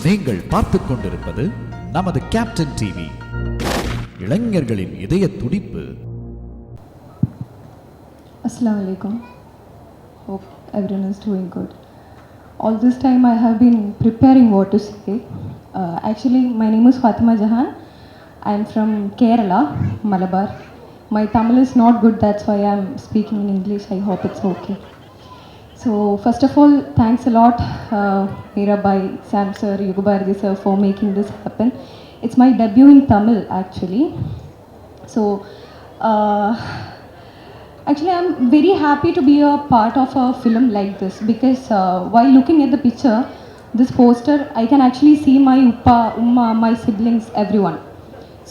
நீங்கள் பார்த்துக் கொண்டிருப்பது நமது கேப்டன் டிவி. இளைஞர்களின் இதய துடிப்பு. Assalamu alaikum. Hope everyone is doing good. All this time I have been preparing what to say. Actually, my name is Fatima Jahan. I am from Kerala, Malabar. My Tamil is not good, that's why I am speaking in English. I hope it's okay. So first of all, thanks a lot Mirabai, Sam sir, Yugabargi sir for making this happen. It's my debut in Tamil actually. So actually I'm very happy to be a part of a film like this because while looking at the picture, this poster, I can actually see my uppa, umma, my siblings, everyone.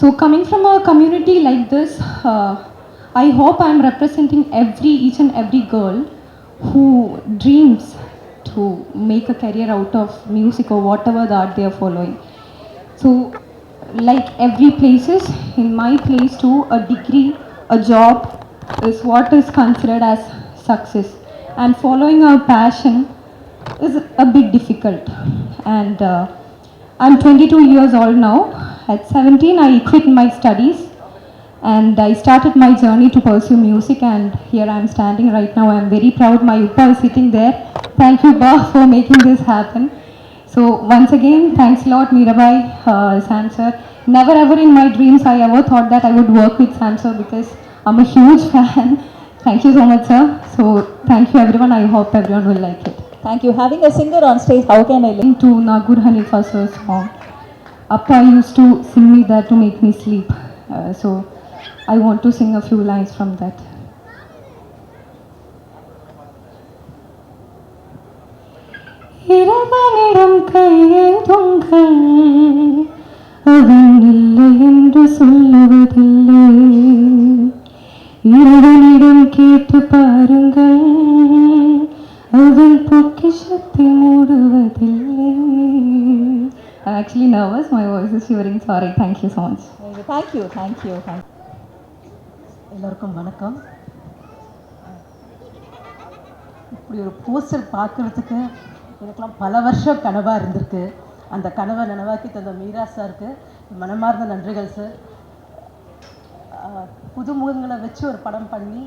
So coming from a community like this, I hope I'm representing each and every girl who dreams to make a career out of music or whatever the art they are following. So like every places, in my place too, a degree, a job is what is considered as success, and following our passion is a bit difficult. And I'm 22 years old now. At 17 I quit my studies and I started my journey to pursue music, and here I am standing right now. I am very proud. My Uppa is sitting there. Thank you, Ba, for making this happen. So once again, thanks a lot, Mirabai, Sam sir. Never ever in my dreams I ever thought that I would work with Sam sir because I'm a huge fan. Thank you so much, sir. So thank you everyone. I hope everyone will like it. Thank you. Having a singer on stage, how can I listen To Nagur Hanifa sir's song. Appa used to sing me that to make me sleep. So I want to sing a few lines from that. இறைவனிடம் கையேந்துங்கள், அவன் இல்லை என்று சொல்லுவதில்லை. இறைவனிடம் கேட்டு பாருங்கள், அவன் பொக்கிஷத்தை மூடுவதில்லை. I'm actually nervous. My voice is shivering. Sorry. Thank you so much. Thank you. எல்லாருக்கும் வணக்கம். இப்படி ஒரு போஸ்டர் பார்க்குறதுக்கு எனக்கெல்லாம் பல வருஷம் கனவாக இருந்திருக்கு. அந்த கனவை நனவாக்கி தந்த மீரா சாருக்கு மனமார்ந்த நன்றிகள் சார். புதுமுகங்களை வச்சு ஒரு படம் பண்ணி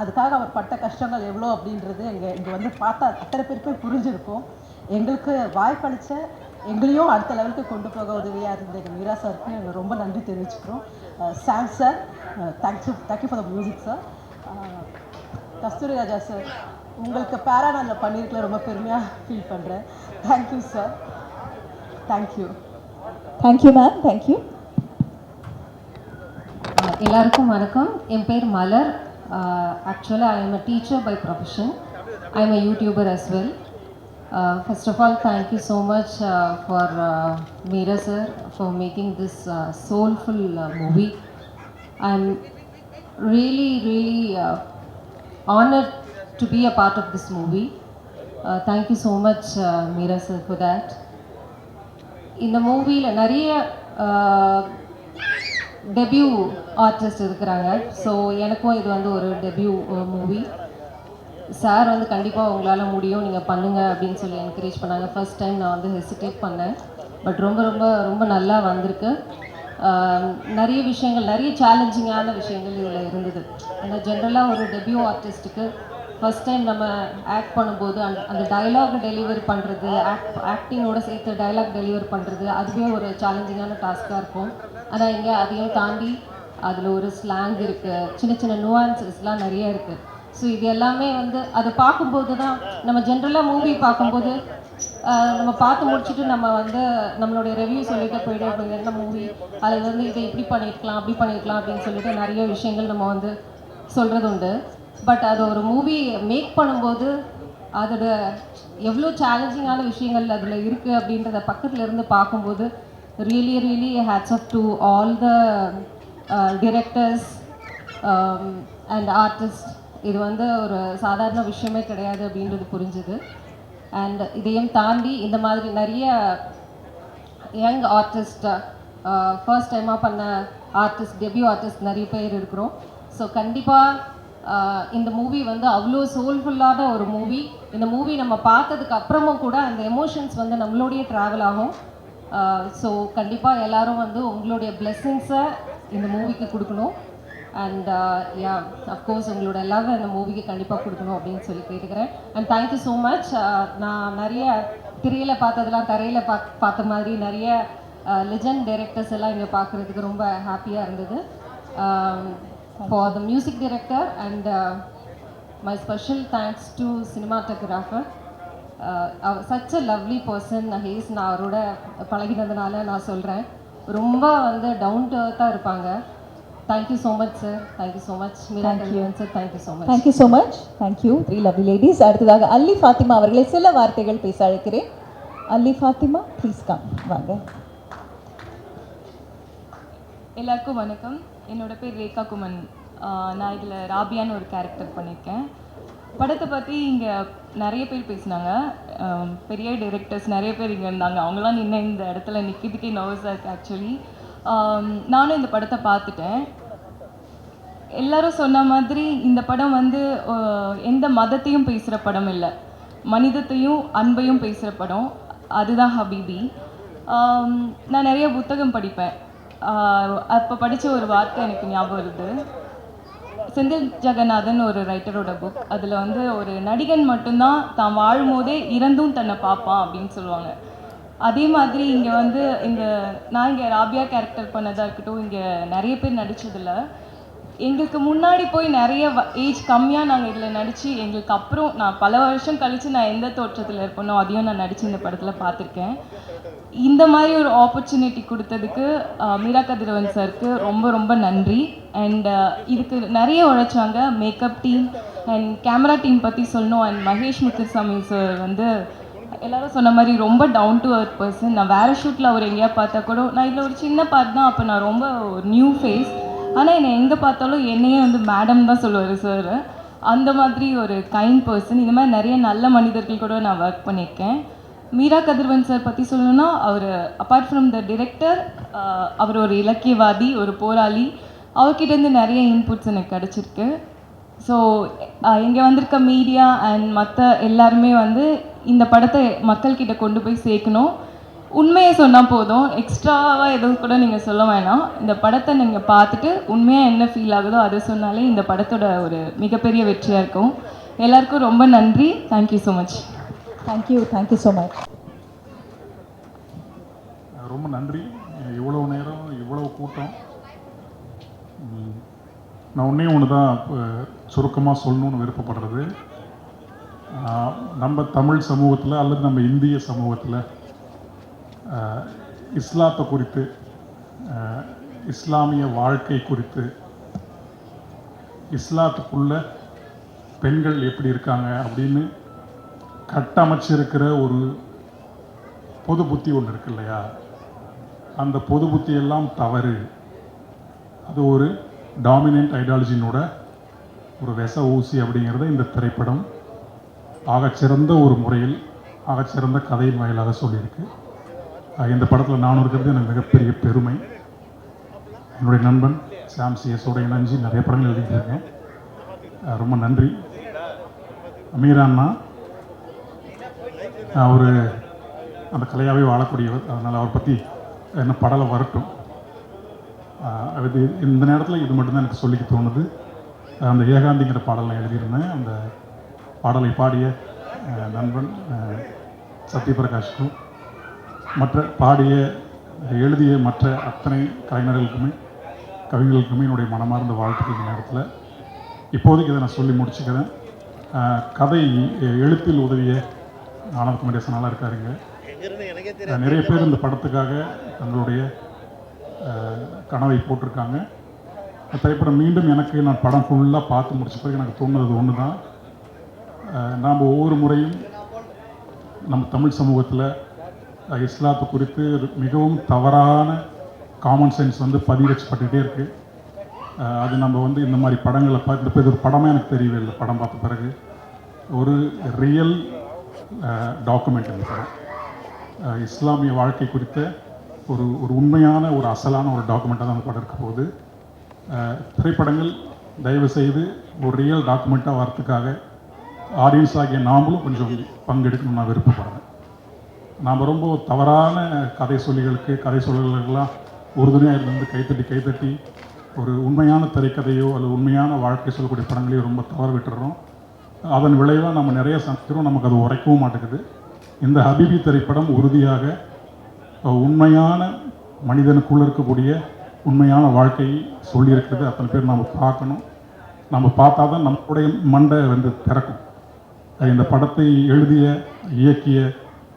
அதுக்காக அவர் பட்ட கஷ்டங்கள் எவ்வளோ அப்படின்றது இங்கே வந்து பார்த்தா அத்தனை பேருக்கும் புரிஞ்சிருக்கும். எங்களுக்கு வாய்ப்பளித்த எங்களையும் அடுத்த லெவலுக்கு கொண்டு போக உதவியாக இருந்த எங்கள் மீரா சாருக்கு நாங்கள் ரொம்ப நன்றி தெரிவிச்சுக்கிறோம். Sam sir, thank you for the music sir. Kasthuri Raja sir, உங்களுக்கு பேரா நான் பண்ணியிருக்கல, ரொம்ப பெருமையாக ஃபீல் பண்ணுறேன். Thank you sir. Thank you ma'am. Thank you. எல்லாருக்கும் வணக்கம். என் பேர் மலர். ஆக்சுவலாக I am a teacher by profession. I am a youtuber as well. First of all, thank you so much for Meera sir for making this soulful movie. I'm really honored to be a part of this movie. Thank you so much Meera sir for that. இந்த மூவியில் நிறைய debut artist இருக்கிறாங்க. So எனக்கும் இது வந்து ஒரு debut movie. Sir வந்து கண்டிப்பாக உங்களால் முடியும், நீங்கள் பண்ணுங்கள் அப்படின்னு சொல்லி என்கரேஜ் பண்ணாங்க. ஃபர்ஸ்ட் டைம் நான் வந்து ஹெசிடேட் பண்ணேன், பட் ரொம்ப நல்லா வந்திருக்கு. நிறைய விஷயங்கள், நிறைய சேலஞ்சிங்கான விஷயங்கள் இதில் இருந்தது. ஏன்னா ஜென்ரலாக ஒரு டெபியூ ஆர்டிஸ்ட்டுக்கு ஃபர்ஸ்ட் டைம் நம்ம ஆக்ட் பண்ணும்போது அந்த டைலாக் டெலிவர் பண்ணுறது, ஆக்டிங்கோட சேர்த்து டைலாக் டெலிவர் பண்ணுறது, அதுவே ஒரு சேலஞ்சிங்கான டாஸ்க்காக இருக்கும். ஆனால் இங்கே அதையும் தாண்டி அதில் ஒரு ஸ்லாங் இருக்குது, சின்ன நுவான்சஸ்லாம் நிறைய இருக்குது. ஸோ இது எல்லாமே வந்து அதை பார்க்கும்போது தான் நம்ம ஜென்ரலாக மூவி பார்க்கும்போது நம்ம பார்த்து முடிச்சுட்டு நம்ம வந்து நம்மளுடைய ரிவ்யூ சொல்லிட்டு போய்ட்டு என்ன மூவி அது வந்து இதை இப்படி பண்ணியிருக்கலாம் அப்படி பண்ணியிருக்கலாம் அப்படின்னு சொல்லிட்டு நிறைய விஷயங்கள் நம்ம வந்து சொல்கிறது உண்டு. பட் அது ஒரு மூவி மேக் பண்ணும்போது அதோட எவ்வளோ சேலஞ்சிங்கான விஷயங்கள் அதில் இருக்குது அப்படின்றத பக்கத்தில் இருந்து பார்க்கும்போது really hats off to all the directors and artist. இது வந்து ஒரு சாதாரண விஷயமே கிடையாது அப்படின்றது புரிஞ்சுது. அண்ட் இதையும் தாண்டி இந்த மாதிரி நிறைய யங் ஆர்டிஸ்ட், ஃபர்ஸ்ட் டைமாக பண்ண ஆர்டிஸ்ட், டெபியூ ஆர்டிஸ்ட் நிறைய பேர் இருக்கிறோம். ஸோ கண்டிப்பாக இந்த மூவி வந்து அவ்வளோ சோல்ஃபுல்லான ஒரு மூவி. இந்த மூவி நம்ம பார்த்ததுக்கு அப்புறமும் கூட அந்த எமோஷன்ஸ் வந்து நம்மளோடையே ட்ராவல் ஆகும். ஸோ கண்டிப்பாக எல்லாரும் வந்து உங்களுடைய பிளெஸ்ஸிங்ஸை இந்த மூவிக்கு கொடுக்கணும். அண்ட் யா அஃப்கோர்ஸ் உங்களோட லவ் அந்த மூவிக்கு கண்டிப்பாக கொடுக்கணும் அப்படின்னு சொல்லி கேட்டுக்கிறேன். And thank you so much. நான் நிறைய திரையில் பார்த்ததெல்லாம் தரையில் பார்த்த மாதிரி நிறைய லெஜண்ட் டைரக்டர்ஸ் எல்லாம் இங்கே பார்க்குறதுக்கு ரொம்ப ஹாப்பியாக இருந்தது. For the music director and my special thanks to cinematographer. Such a lovely person has. நான் அவரோட பழகினதுனால நான் சொல்கிறேன், ரொம்ப வந்து டவுன் டு அர்த்தாக இருப்பாங்க. Thank you so much sir. Thank you so much Meera Kalyan sir. Thank you so much. Thank you so much. Thank you 3 lovely ladies. அடுத்ததாக அல்லி ஃபாத்திமா அவர்களை சில வார்த்தைகள் பேச அழைக்கிறேன். அல்லி ஃபாத்திமா ப்ளீஸ் கம். வாங்க. எல்லாருக்கும் வணக்கம். என்னோட பேர் ரேகா குமன். நான் இதில் ராபியான்னு ஒரு கேரக்டர் பண்ணியிருக்கேன். படத்தை பற்றி இங்கே நிறைய பேர் பேசினாங்க. பெரிய டைரக்டர்ஸ் நிறைய பேர் இங்கே இருந்தாங்க. அவங்களாம் நின்று இந்த இடத்துல நிற்கிறதுக்கே நர்வஸாக இருக்குது ஆக்சுவலி. நானும் இந்த படத்தை பார்த்துட்டேன். எல்லாரும் சொன்ன மாதிரி இந்த படம் வந்து எந்த மதத்தையும் பேசுகிற படம் இல்லை, மனிதத்தையும் அன்பையும் பேசுகிற படம். அதுதான் ஹபீபி. நான் நிறைய புத்தகம் படிப்பேன். அப்போ படித்த ஒரு வார்த்தை எனக்கு ஞாபகம் வருது. செந்தில் ஜெகநாதன் ஒரு ரைட்டரோட புக். அதில் வந்து ஒரு நடிகன் மட்டும்தான் தான் வாழும்போதே இறந்தும் தன்னை பார்ப்பான் அப்படின்னு சொல்லுவாங்க. அதே மாதிரி இங்கே வந்து நான் இங்கே ராபியா கேரக்டர் பண்ணதாக இருக்கட்டும், இங்கே நிறைய பேர் நடித்ததில்ல. எங்களுக்கு முன்னாடி போய் நிறைய ஏஜ் கம்மியாக நாங்கள் இதில் நடித்து, எங்களுக்கு அப்புறம் நான் பல வருஷம் கழித்து நான் எந்த தோற்றத்தில் இருப்பேனோ அதையும் நான் நடித்து இந்த படத்தில் பார்த்துருக்கேன். இந்த மாதிரி ஒரு ஆப்பர்ச்சுனிட்டி கொடுத்ததுக்கு மீரா கதிரவன் சாருக்கு ரொம்ப ரொம்ப நன்றி. அண்ட் இதுக்கு நிறைய உழைச்சாங்க. Makeup team and camera team பற்றி சொல்லணும். அண்ட் மகேஷ் முத்துசாமி சார் வந்து எல்லாரும் சொன்ன மாதிரி ரொம்ப டவுன் டு அர்த் பர்சன். நான் வேறு ஷூட்டில் அவர் எங்கேயா பார்த்தா கூட, நான் இதில் ஒரு சின்ன பார்ட் தான், அப்போ நான் ரொம்ப நியூ ஃபேஸ். ஆனால் என்னை எங்கே பார்த்தாலும் என்னையே வந்து மேடம் தான் சொல்லுவார் சார். அந்த மாதிரி ஒரு கைண்ட் பர்சன். இந்த மாதிரி நிறைய நல்ல மனிதர்கள் கூட நான் ஒர்க் பண்ணியிருக்கேன். மீரா கதிரவன் சார் பற்றி சொல்லணும்னா, அவர் அப்பார்ட் ஃப்ரம் த டிரெக்டர், அவர் ஒரு இலக்கியவாதி, ஒரு போராளி. அவர்கிட்டேருந்து நிறைய இன்புட்ஸ் எனக்கு கிடச்சிருக்கு. ஸோ இங்கே வந்திருக்க மீடியா அண்ட் மற்ற எல்லாருமே வந்து இந்த படத்தை மக்கள்கிட்ட கொண்டு போய் சேர்க்கணும். உண்மையை சொன்னால் போதும், எக்ஸ்ட்ராவாக எதுவும் கூட நீங்கள் சொல்ல வேணாம். இந்த படத்தை நீங்கள் பார்த்துட்டு உண்மையாக என்ன ஃபீல் ஆகுதோ அதை சொன்னாலே இந்த படத்தோட ஒரு மிகப்பெரிய வெற்றியாக இருக்கும். எல்லாருக்கும் ரொம்ப நன்றி. Thank you so much. Thank you so much. ரொம்ப நன்றி. இவ்வளோ நேரம் இவ்வளோ கூட்டம். நான் ஒன்று தான் சுருக்கமாக சொல்லணும்னு விருப்பப்படுறது. நம்ம தமிழ் சமூகத்தில் அல்லது நம்ம இந்திய சமூகத்தில் இஸ்லாத்தை குறித்து, இஸ்லாமிய வாழ்க்கை குறித்து, இஸ்லாத்துக்குள்ள பெண்கள் எப்படி இருக்காங்க அப்படின்னு கட்டமைச்சிருக்கிற ஒரு பொது புத்தி ஒன்று இருக்கு இல்லையா? அந்த பொது புத்தியெல்லாம் தவறு. அது ஒரு டாமினன்ட் ஐடியாலஜினோட ஒரு விச ஊசி அப்படிங்கிறத இந்த திரைப்படம் ஆகச்சிறந்த ஒரு முறையில் ஆகச்சிறந்த கதையின் வாயிலாக சொல்லியிருக்கு. இந்த படத்தில் நானும் இருக்கிறது எனக்கு மிகப்பெரிய பெருமை. என்னுடைய நண்பன் சாம் சிஎஸோட இணைஞ்சி நிறைய படங்கள் எழுதியிருக்கேன். ரொம்ப நன்றி. அமீரான்னா அவர் அந்த கலையாகவே வாழக்கூடியவர். அதனால் அவரை பற்றி என்ன படலை வரட்டும். அது இந்த நேரத்தில் இது மட்டும்தான் எனக்கு சொல்லிக்க தோணுது. அந்த ஏகாந்திங்கிற பாடல் நான் எழுதியிருந்தேன். அந்த பாடலை பாடிய நண்பன் சத்யபிரகாஷ்க்கும் மற்ற பாடிய எழுதிய மற்ற அத்தனை கலைஞர்களுக்குமே கவிஞர்களுக்குமே என்னுடைய மனமார்ந்த வாழ்த்துக்கள். இந்த நேரத்தில் இப்போதைக்கு இதை நான் சொல்லி முடிச்சுக்கிறேன். கதை எழுத்தில் உதவிய ஆனந்த் குமரேசனாலாம் இருக்காருங்க. நிறைய பேர் இந்த படத்துக்காக தங்களுடைய கனவை போட்டிருக்காங்க. திரைப்படம் மீண்டும் நான் படம் ஃபுல்லாக பார்த்து முடிச்ச பிறகு எனக்கு தோணுது ஒன்று தான். நாம் ஒவ்வொரு முறையும் நம்ம தமிழ் சமூகத்தில் இஸ்லாத்து குறித்து மிகவும் தவறான காமன் சென்ஸ் வந்து பதிவச்சுப்பட்டுகிட்டே இருக்குது. அது நம்ம இந்த மாதிரி படங்களை பார்த்து இது ஒரு படமாக எனக்கு தெரியவே இல்லை. படம் பார்த்த பிறகு ஒரு ரியல் டாக்குமெண்ட் இந்த படம். இஸ்லாமிய வாழ்க்கை குறித்த ஒரு உண்மையான ஒரு அசலான ஒரு டாக்குமெண்ட்டாக தான் அந்த படம் இருக்க போகுது. திரைப்படங்கள் தயவு செய்து ஒரு ரியல் டாக்குமெண்ட்டாக வரத்துக்காக ஆடியன்ஸ் ஆகிய நாமளும் கொஞ்சம் பங்கெடுக்கணும்னு நான் விருப்பப்படுறேன். நாம் ரொம்ப தவறான கதை சொல்லல்களுக்கெல்லாம் உறுதுணையாக இருந்து கைத்தட்டி ஒரு உண்மையான திரைக்கதையோ அல்லது உண்மையான வாழ்க்கை சொல்லக்கூடிய படங்களையோ ரொம்ப தவற விட்டுறோம். அதன் விளைவாக நம்ம நிறைய சந்திக்கிறோம், நமக்கு அது உரைக்கவும் மாட்டேங்குது. இந்த ஹபீபி திரைப்படம் உறுதியாக உண்மையான மனிதனுக்குள்ளே இருக்கக்கூடிய உண்மையான வாழ்க்கையை சொல்லியிருக்கிறது. அத்தனை பேர் நம்ம பார்க்கணும். நம்ம பார்த்தா தான் நம்மளுடைய மண்டை வந்து திறக்கும். இந்த படத்தை எழுதிய, இயக்கிய,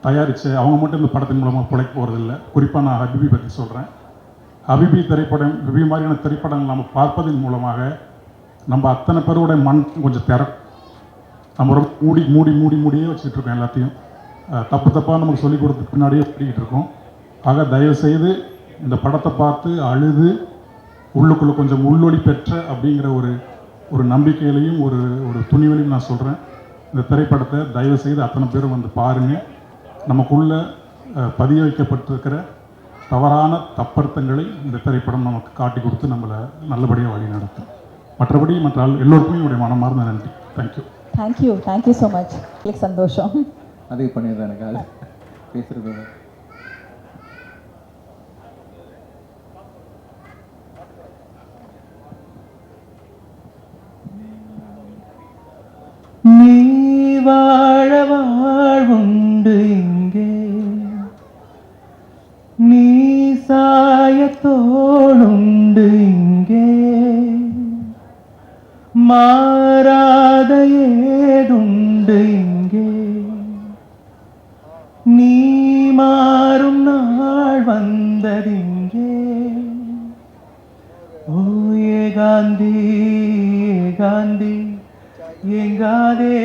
தயாரித்த அவங்க மட்டும் இந்த படத்தின் மூலமாக பிழைக்க போகிறதில்லை. குறிப்பாக நான் ஹபீபி பற்றி சொல்கிறேன். ஹபீபி மாதிரியான திரைப்படங்கள் நம்ம பார்ப்பதன் மூலமாக நம்ம அத்தனை பேரோட மண் கொஞ்சம் திறக்கும். நம்ம ரொம்ப மூடியே வச்சுக்கிட்டு இருக்கோம். எல்லாத்தையும் தப்பாக நமக்கு சொல்லிக் கொடுத்து பின்னாடியே பண்ணிக்கிட்டு இருக்கோம். ஆக தயவுசெய்து இந்த படத்தை பார்த்து அழுது உள்ளுக்குள்ளே கொஞ்சம் உள்ளொளி பெற்ற அப்படிங்கிற ஒரு நம்பிக்கையிலையும் ஒரு துணிவிலையும் நான் சொல்கிறேன். இந்த திரைப்படத்தை தயவுசெய்து அத்தனை பேரும் வந்து பாருங்கள். நமக்குள்ளே பதிய வைக்கப்பட்டிருக்கிற தவறான தப்பர்த்தங்களை இந்த திரைப்படம் நமக்கு காட்டி கொடுத்து நம்மளை நல்லபடியாக வழி நடத்தும். மற்றபடி எல்லோருக்குமே என்னுடைய மனமார்ந்த நன்றி. Thank you so much. சந்தோஷம். அதே பண்ணிடுறேன். எனக்கு அது பேசுகிறது நீ வாழ வாழ்வுண்டு இங்கே, நீ சாயத்தோளுண்டு இங்கே, மாறாத ஏதுண்டு இங்கே, நீ மாறும் நாள் வந்ததிங்கே. ஓ ஏகாந்தி ஏகாந்தி ஏங்காதே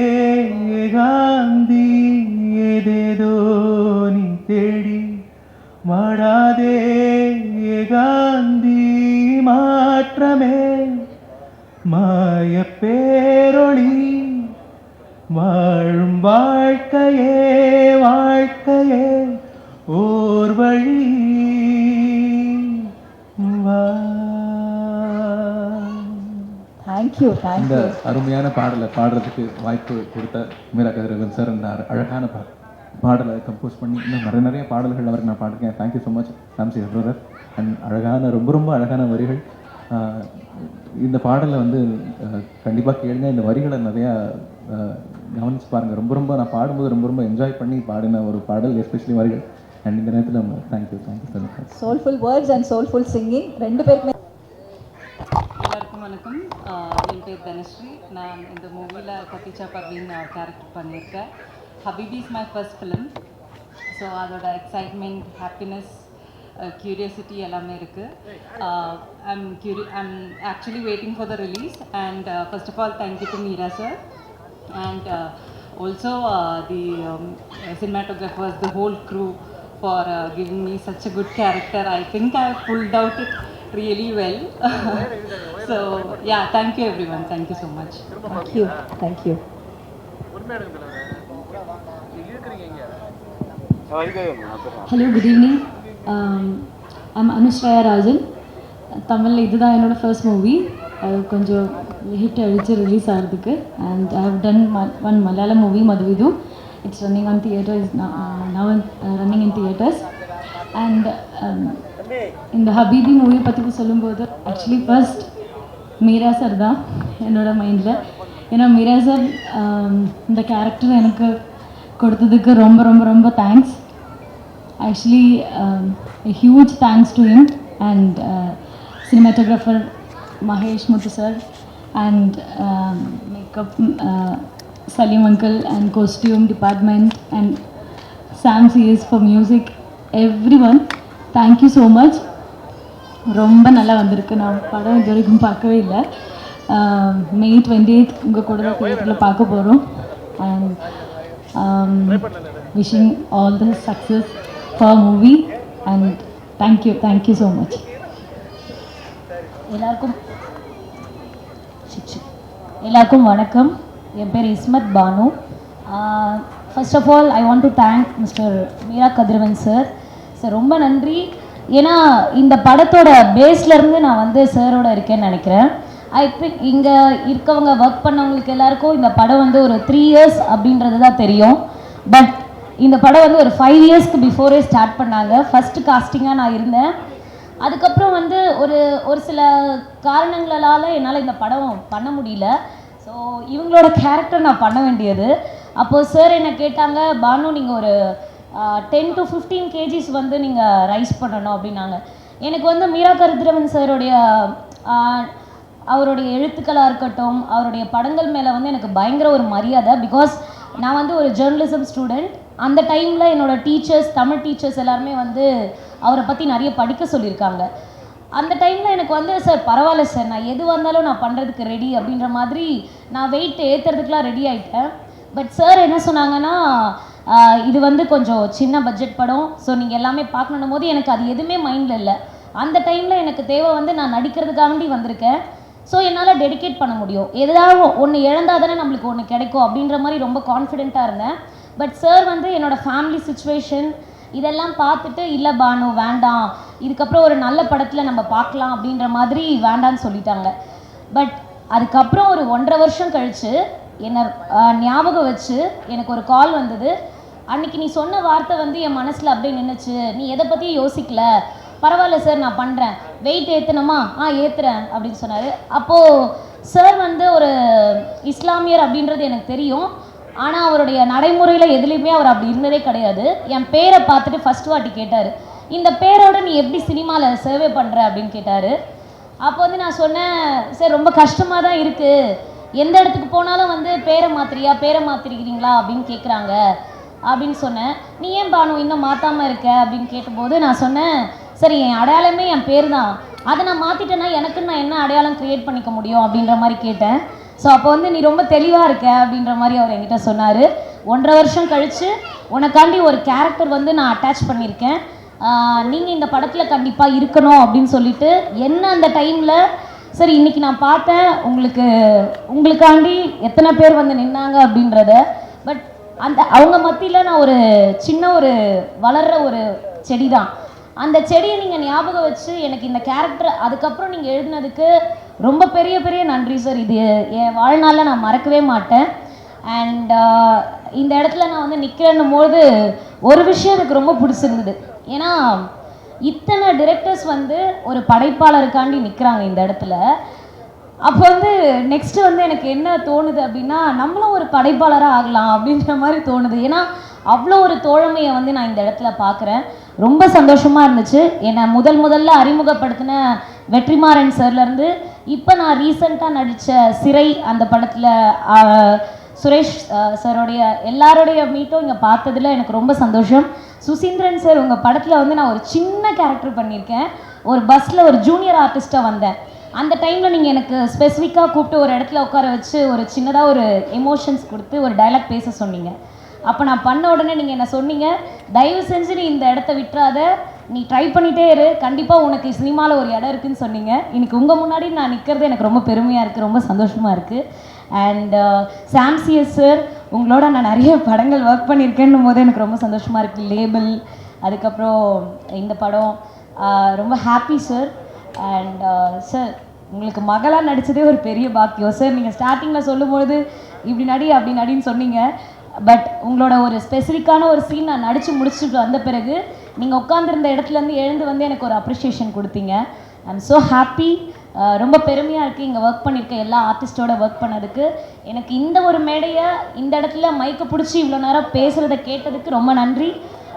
ஏகாந்தி, ஏதேதோ நீ தேடி வாடாதே ஏகாந்தி, மாற்றமே மாய பேரொளி, வாழும் வாழ்க்கையே ஓர் வழி வா. இந்த அருமையான பாடலை பாடுறதுக்கு வாய்ப்பு கொடுத்த மீரா கதிரவன் சார் இந்த அழகான பாடலை கம்போஸ் பண்ணி இன்னும் நிறைய பாடல்கள் அவருக்கு நான் பாடிருக்கேன். தேங்க்யூ ஸோ மச் சாம்சி பிரதர். அண்ட் அழகான ரொம்ப அழகான வரிகள். இந்த பாடலை வந்து கண்டிப்பாக கேளுங்க. இந்த வரிகளை நிறையா கவனிச்சு பாருங்கள். ரொம்ப நான் பாடும்போது ரொம்ப என்ஜாய் பண்ணி பாடின ஒரு பாடல், எஸ்பெஷலி வரிகள். அண்ட் இந்த நேரத்தில் thank you so much. Soulful words and soulful singing ரெண்டு பேருக்குமே. எல்லாருக்கும் வணக்கம். என் பேர் தனஸ்ரீ. நான் இந்த மூவியில் கத்திச்சாப் அப்படின்னு கேரக்டர் பண்ணியிருக்கேன். Habibi is my first film. So அதோட எக்ஸைட்மெண்ட், ஹாப்பினஸ், curiosity எல்லாமே இருக்குது. I'm actually waiting for the release, and first of all thank you to Meera sir, and also the cinematographers, the whole crew, for giving me such a good character. I think I pulled out it really well. So yeah, thank you everyone. Thank you so much. Thank you. Hello, good evening. I'm Anushraya Rajan. தமிழில் இதுதான் என்னோட first movie. அது கொஞ்சம் hit அடித்து release ஆகிறதுக்கு. And I have done one Malayalam movie, Madhuvidhu. It's running on theatres, now running in theatres. And இந்த Habibi movie பற்றி சொல்லும்போது ஆக்சுவலி ஃபர்ஸ்ட் மீரா சார் தான் என்னோட மைண்டில். ஏன்னா மீரா சார் இந்த கேரக்டர் எனக்கு கொடுத்ததுக்கு ரொம்ப thanks. Actually, a huge thanks to him and cinematographer Mahesh Muthu sir, and makeup Salim uncle, and costume department, and Sam CS for music. Everyone, thank you so much. ரொம்ப நல்லா வந்திருக்கு. நான் படம் இது வரைக்கும் பார்க்கவே இல்லை. May 28th உங்கள் கூட தான் தியேட்டரில் பார்க்க போகிறோம். And wishing all the success for movie, and thank you so much. எல்லாருக்கும் வணக்கம். என் பேர் Ismat Banu. First of all I want to thank mister Meera Kathiravan sir. ரொம்ப நன்றி. ஏன்னா இந்த படத்தோட பேஸ்லேருந்து நான் வந்து சாரோட இருக்கேன்னு நினைக்கிறேன். ஐ திங்க் இங்கே இருக்கவங்க ஒர்க் பண்ணவங்களுக்கு எல்லாருக்கும் இந்த படம் வந்து ஒரு 3 years அப்படின்றது தான் தெரியும். பட் இந்த படம் வந்து ஒரு 5 இயர்ஸ்க்கு பிஃபோரே ஸ்டார்ட் பண்ணாங்க. ஃபஸ்ட்டு காஸ்டிங்காக நான் இருந்தேன். அதுக்கப்புறம் வந்து ஒரு சில காரணங்களால் என்னால் இந்த படம் பண்ண முடியல. ஸோ இவங்களோட கேரக்டர் நான் பண்ண வேண்டியது. அப்போது சார் என்ன கேட்டாங்க, பானு நீங்கள் ஒரு 10 to 15 kgs வந்து நீங்கள் ரைஸ் பண்ணணும் அப்படின்னாங்க. எனக்கு வந்து மீரா கதிரவன் சாருடைய அவருடைய எழுத்துக்களாக இருக்கட்டும், அவருடைய படங்கள் மேலே வந்து எனக்கு பயங்கர ஒரு மரியாதை. பிகாஸ் நான் வந்து ஒரு ஜேர்னலிசம் ஸ்டூடெண்ட். அந்த டைமில் என்னோடய டீச்சர்ஸ், தமிழ் டீச்சர்ஸ் எல்லாருமே வந்து அவரை பற்றி நிறைய படிக்க சொல்லியிருக்காங்க. அந்த டைமில் எனக்கு வந்து சார் பரவாயில்ல சார், நான் எது வந்தாலும் நான் பண்ணுறதுக்கு ரெடி அப்படின்ற மாதிரி நான் வெயிட் ஏற்றுறதுக்குலாம் ரெடி ஆகிட்டேன். பட் சார் என்ன சொன்னாங்கன்னா, இது வந்து கொஞ்சம் சின்ன பட்ஜெட் படம், ஸோ நீங்கள் எல்லாமே பார்க்கணும் போது எனக்கு அது எதுவுமே மைண்டில் இல்லை. அந்த டைமில் எனக்கு தேவை வந்து நான் நடிக்கிறதுக்காண்டி வந்திருக்கேன். ஸோ என்னால் டெடிகேட் பண்ண முடியும். எதாவது ஒன்று இழந்தால் தானே நம்மளுக்கு ஒன்று கிடைக்கும் அப்படின்ற மாதிரி ரொம்ப கான்ஃபிடென்ட்டாக இருந்தேன். பட் சார் வந்து என்னோடய ஃபேமிலி சுச்சுவேஷன் இதெல்லாம் பார்த்துட்டு, இல்லை பானு வேண்டாம், இதுக்கப்புறம் ஒரு நல்ல படத்தில் நம்ம பார்க்கலாம் அப்படின்ற மாதிரி வேண்டான்னு சொல்லிட்டாங்க. பட் அதுக்கப்புறம் ஒரு 1.5 வருஷம் கழித்து என்னை ஞாபகம் வச்சு எனக்கு ஒரு கால் வந்தது. அன்றைக்கி நீ சொன்ன வார்த்தை வந்து என் மனசில் அப்படியே நின்றுச்சு. நீ எதை பற்றியும் யோசிக்கல, பரவாயில்ல சார் நான் பண்ணுறேன், வெயிட் ஏற்றணுமா, ஏற்றுறேன் அப்படின்னு சொன்னார். அப்போது சார் வந்து ஒரு இஸ்லாமியர் அப்படின்றது எனக்கு தெரியும். ஆனால் அவருடைய நடைமுறையில் எதுலேயுமே அவர் அப்படி இருந்ததே கிடையாது. என் பேரை பார்த்துட்டு ஃபஸ்ட் வாட்டி கேட்டார், இந்த பேரோட நீ எப்படி சினிமாவில் சர்வே பண்ணுற அப்படின்னு கேட்டார். அப்போ வந்து நான் சொன்னேன், சார் ரொம்ப கஷ்டமாக தான் இருக்குது, எந்த இடத்துக்கு போனாலும் வந்து பேரை மாற்றிருக்கிறீங்களா அப்படின்னு கேட்குறாங்க அப்படின்னு சொன்னேன். நீ ஏன் பானு இன்னும் மாற்றாமல் இருக்க அப்படின்னு கேட்டபோது நான் சொன்னேன், சரி என் அடையாளமே என் பேர் தான், அதை நான் மாற்றிட்டேன்னா எனக்குன்னு நான் என்ன அடையாளம் க்ரியேட் பண்ணிக்க முடியும் அப்படின்ற மாதிரி கேட்டேன். ஸோ அப்போ வந்து நீ ரொம்ப தெளிவாக இருக்க அப்படின்ற மாதிரி அவர் என்கிட்ட சொன்னார். 1.5 வருஷம் கழித்து உனக்காண்டி ஒரு கேரக்டர் வந்து நான் அட்டாச் பண்ணியிருக்கேன், நீங்கள் இந்த படத்தில் கண்டிப்பாக இருக்கணும் அப்படின்னு சொல்லிட்டு என்ன அந்த டைமில் சரி இன்றைக்கி நான் பார்த்தேன் உங்களுக்காண்டி எத்தனை பேர் வந்து நின்னாங்க அப்படின்றத. பட் அவங்க மத்தியில் நான் ஒரு சின்ன ஒரு வளர்கிற ஒரு செடி தான். அந்த செடியை நீங்கள் ஞாபகம் வச்சு எனக்கு இந்த கேரக்டர் அதுக்கப்புறம் நீங்கள் எழுதினதுக்கு ரொம்ப பெரிய பெரிய நன்றி சார். இது என் வாழ்நாளில் நான் மறக்கவே மாட்டேன். அண்ட் இந்த இடத்துல நான் வந்து நிற்கிறேன்னும் போது ஒரு விஷயம் எனக்கு ரொம்ப பிடிச்சிருந்தது. ஏன்னா இத்தனை டிரெக்டர்ஸ் வந்து ஒரு படைப்பாளருக்காண்டி நிற்கிறாங்க இந்த இடத்துல. அப்போ வந்து நெக்ஸ்ட்டு வந்து எனக்கு என்ன தோணுது அப்படின்னா, நம்மளும் ஒரு படைப்பாளராக ஆகலாம் அப்படின்ற மாதிரி தோணுது. ஏன்னா அவ்வளோ ஒரு தோழமையை வந்து நான் இந்த இடத்துல பார்க்குறேன். ரொம்ப சந்தோஷமாக இருந்துச்சு. என்னை முதல்ல அறிமுகப்படுத்தின வெற்றிமாறன் சார்லேருந்து இப்போ நான் ரீசெண்டாக நடித்த சிறை அந்த படத்தில் சுரேஷ் சாரோடைய எல்லாரோடைய மீட்டும் இங்கே பார்த்ததில் எனக்கு ரொம்ப சந்தோஷம். சுசீந்திரன் சார் உங்கள் படத்தில் வந்து நான் ஒரு சின்ன கேரக்டர் பண்ணியிருக்கேன். ஒரு பஸ்ஸில் ஒரு ஜூனியர் ஆர்டிஸ்ட்டாக வந்தேன். அந்த டைமில் நீங்கள் எனக்கு ஸ்பெசிஃபிக்காக கூப்பிட்டு ஒரு இடத்துல உட்கார வச்சு ஒரு சின்னதாக ஒரு எமோஷன்ஸ் கொடுத்து ஒரு டைலாக் பேச சொன்னீங்க. அப்போ நான் பண்ண உடனே நீங்கள் என்ன சொன்னீங்க, தயவு செஞ்சு நீ இந்த இடத்த விட்டுறாத, நீ ட்ரை பண்ணிகிட்டே இரு, கண்டிப்பாக உனக்கு சினிமாவில் ஒரு இடம் இருக்குதுன்னு சொன்னீங்க. இன்றைக்கி உங்கள் முன்னாடி நான் நிற்கிறது எனக்கு ரொம்ப பெருமையாக இருக்குது, ரொம்ப சந்தோஷமாக இருக்குது. அண்ட் சாம்சிஎஸ் சார், உங்களோட நான் நிறைய படங்கள் ஒர்க் பண்ணியிருக்கேன்னும் போது எனக்கு ரொம்ப சந்தோஷமாக இருக்குது. லேபிள், அதுக்கப்புறம் இந்த படம், ரொம்ப ஹாப்பி சார். அண்ட் சார் உங்களுக்கு மகளாக நடித்ததே ஒரு பெரிய பாக்கியம் சார். நீங்கள் ஸ்டார்டிங்கில் சொல்லும்போது இப்படி நடி அப்படி நடின்னு சொன்னீங்க. பட் உங்களோட ஒரு ஸ்பெசிஃபிக்கான ஒரு சீன் நான் நடித்து முடிச்சுட்டு வந்த பிறகு நீங்கள் உட்காந்துருந்த இடத்துலேருந்து எழுந்து வந்து எனக்கு ஒரு அப்ரிஷியேஷன் கொடுத்தீங்க. I am so happy. ரொம்ப பெருமையாக இருக்குது இங்கே ஒர்க் பண்ணியிருக்க எல்லா ஆர்டிஸ்டோட ஒர்க் பண்ணதுக்கு. எனக்கு இந்த ஒரு மேடையை இந்த இடத்துல மைக்கை பிடிச்சி இவ்வளோ நேரம் பேசுகிறத கேட்டதுக்கு ரொம்ப நன்றி.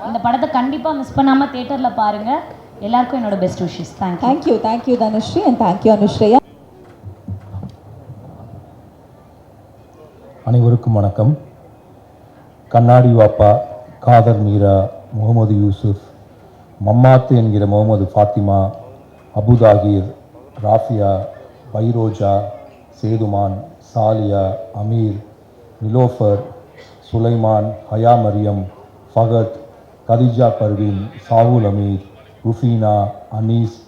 இந்த படத்தை கண்டிப்பாக மிஸ் பண்ணாமல் தியேட்டரில் பாருங்கள். எல்லாருக்கும் என்னோட best wishes. Thank you Dhanushree and thank you Anushriya. அனைவருக்கும் வணக்கம். கண்ணாடி வாப்பா, காதர் மீரா, முகமது யூசுஃப், மம்மாத்து என்கிற முகமது ஃபாத்திமா, அபுதாகிர், ராஃபியா, பைரோஜா, சேதுமான், சாலியா, அமீர், நிலோஃபர், சுலைமான், ஹயா மரியம், ஃபகத், கதிஜா பர்வீன், சாகுல் அமீர், ருஃபீனா, அனீஸ்,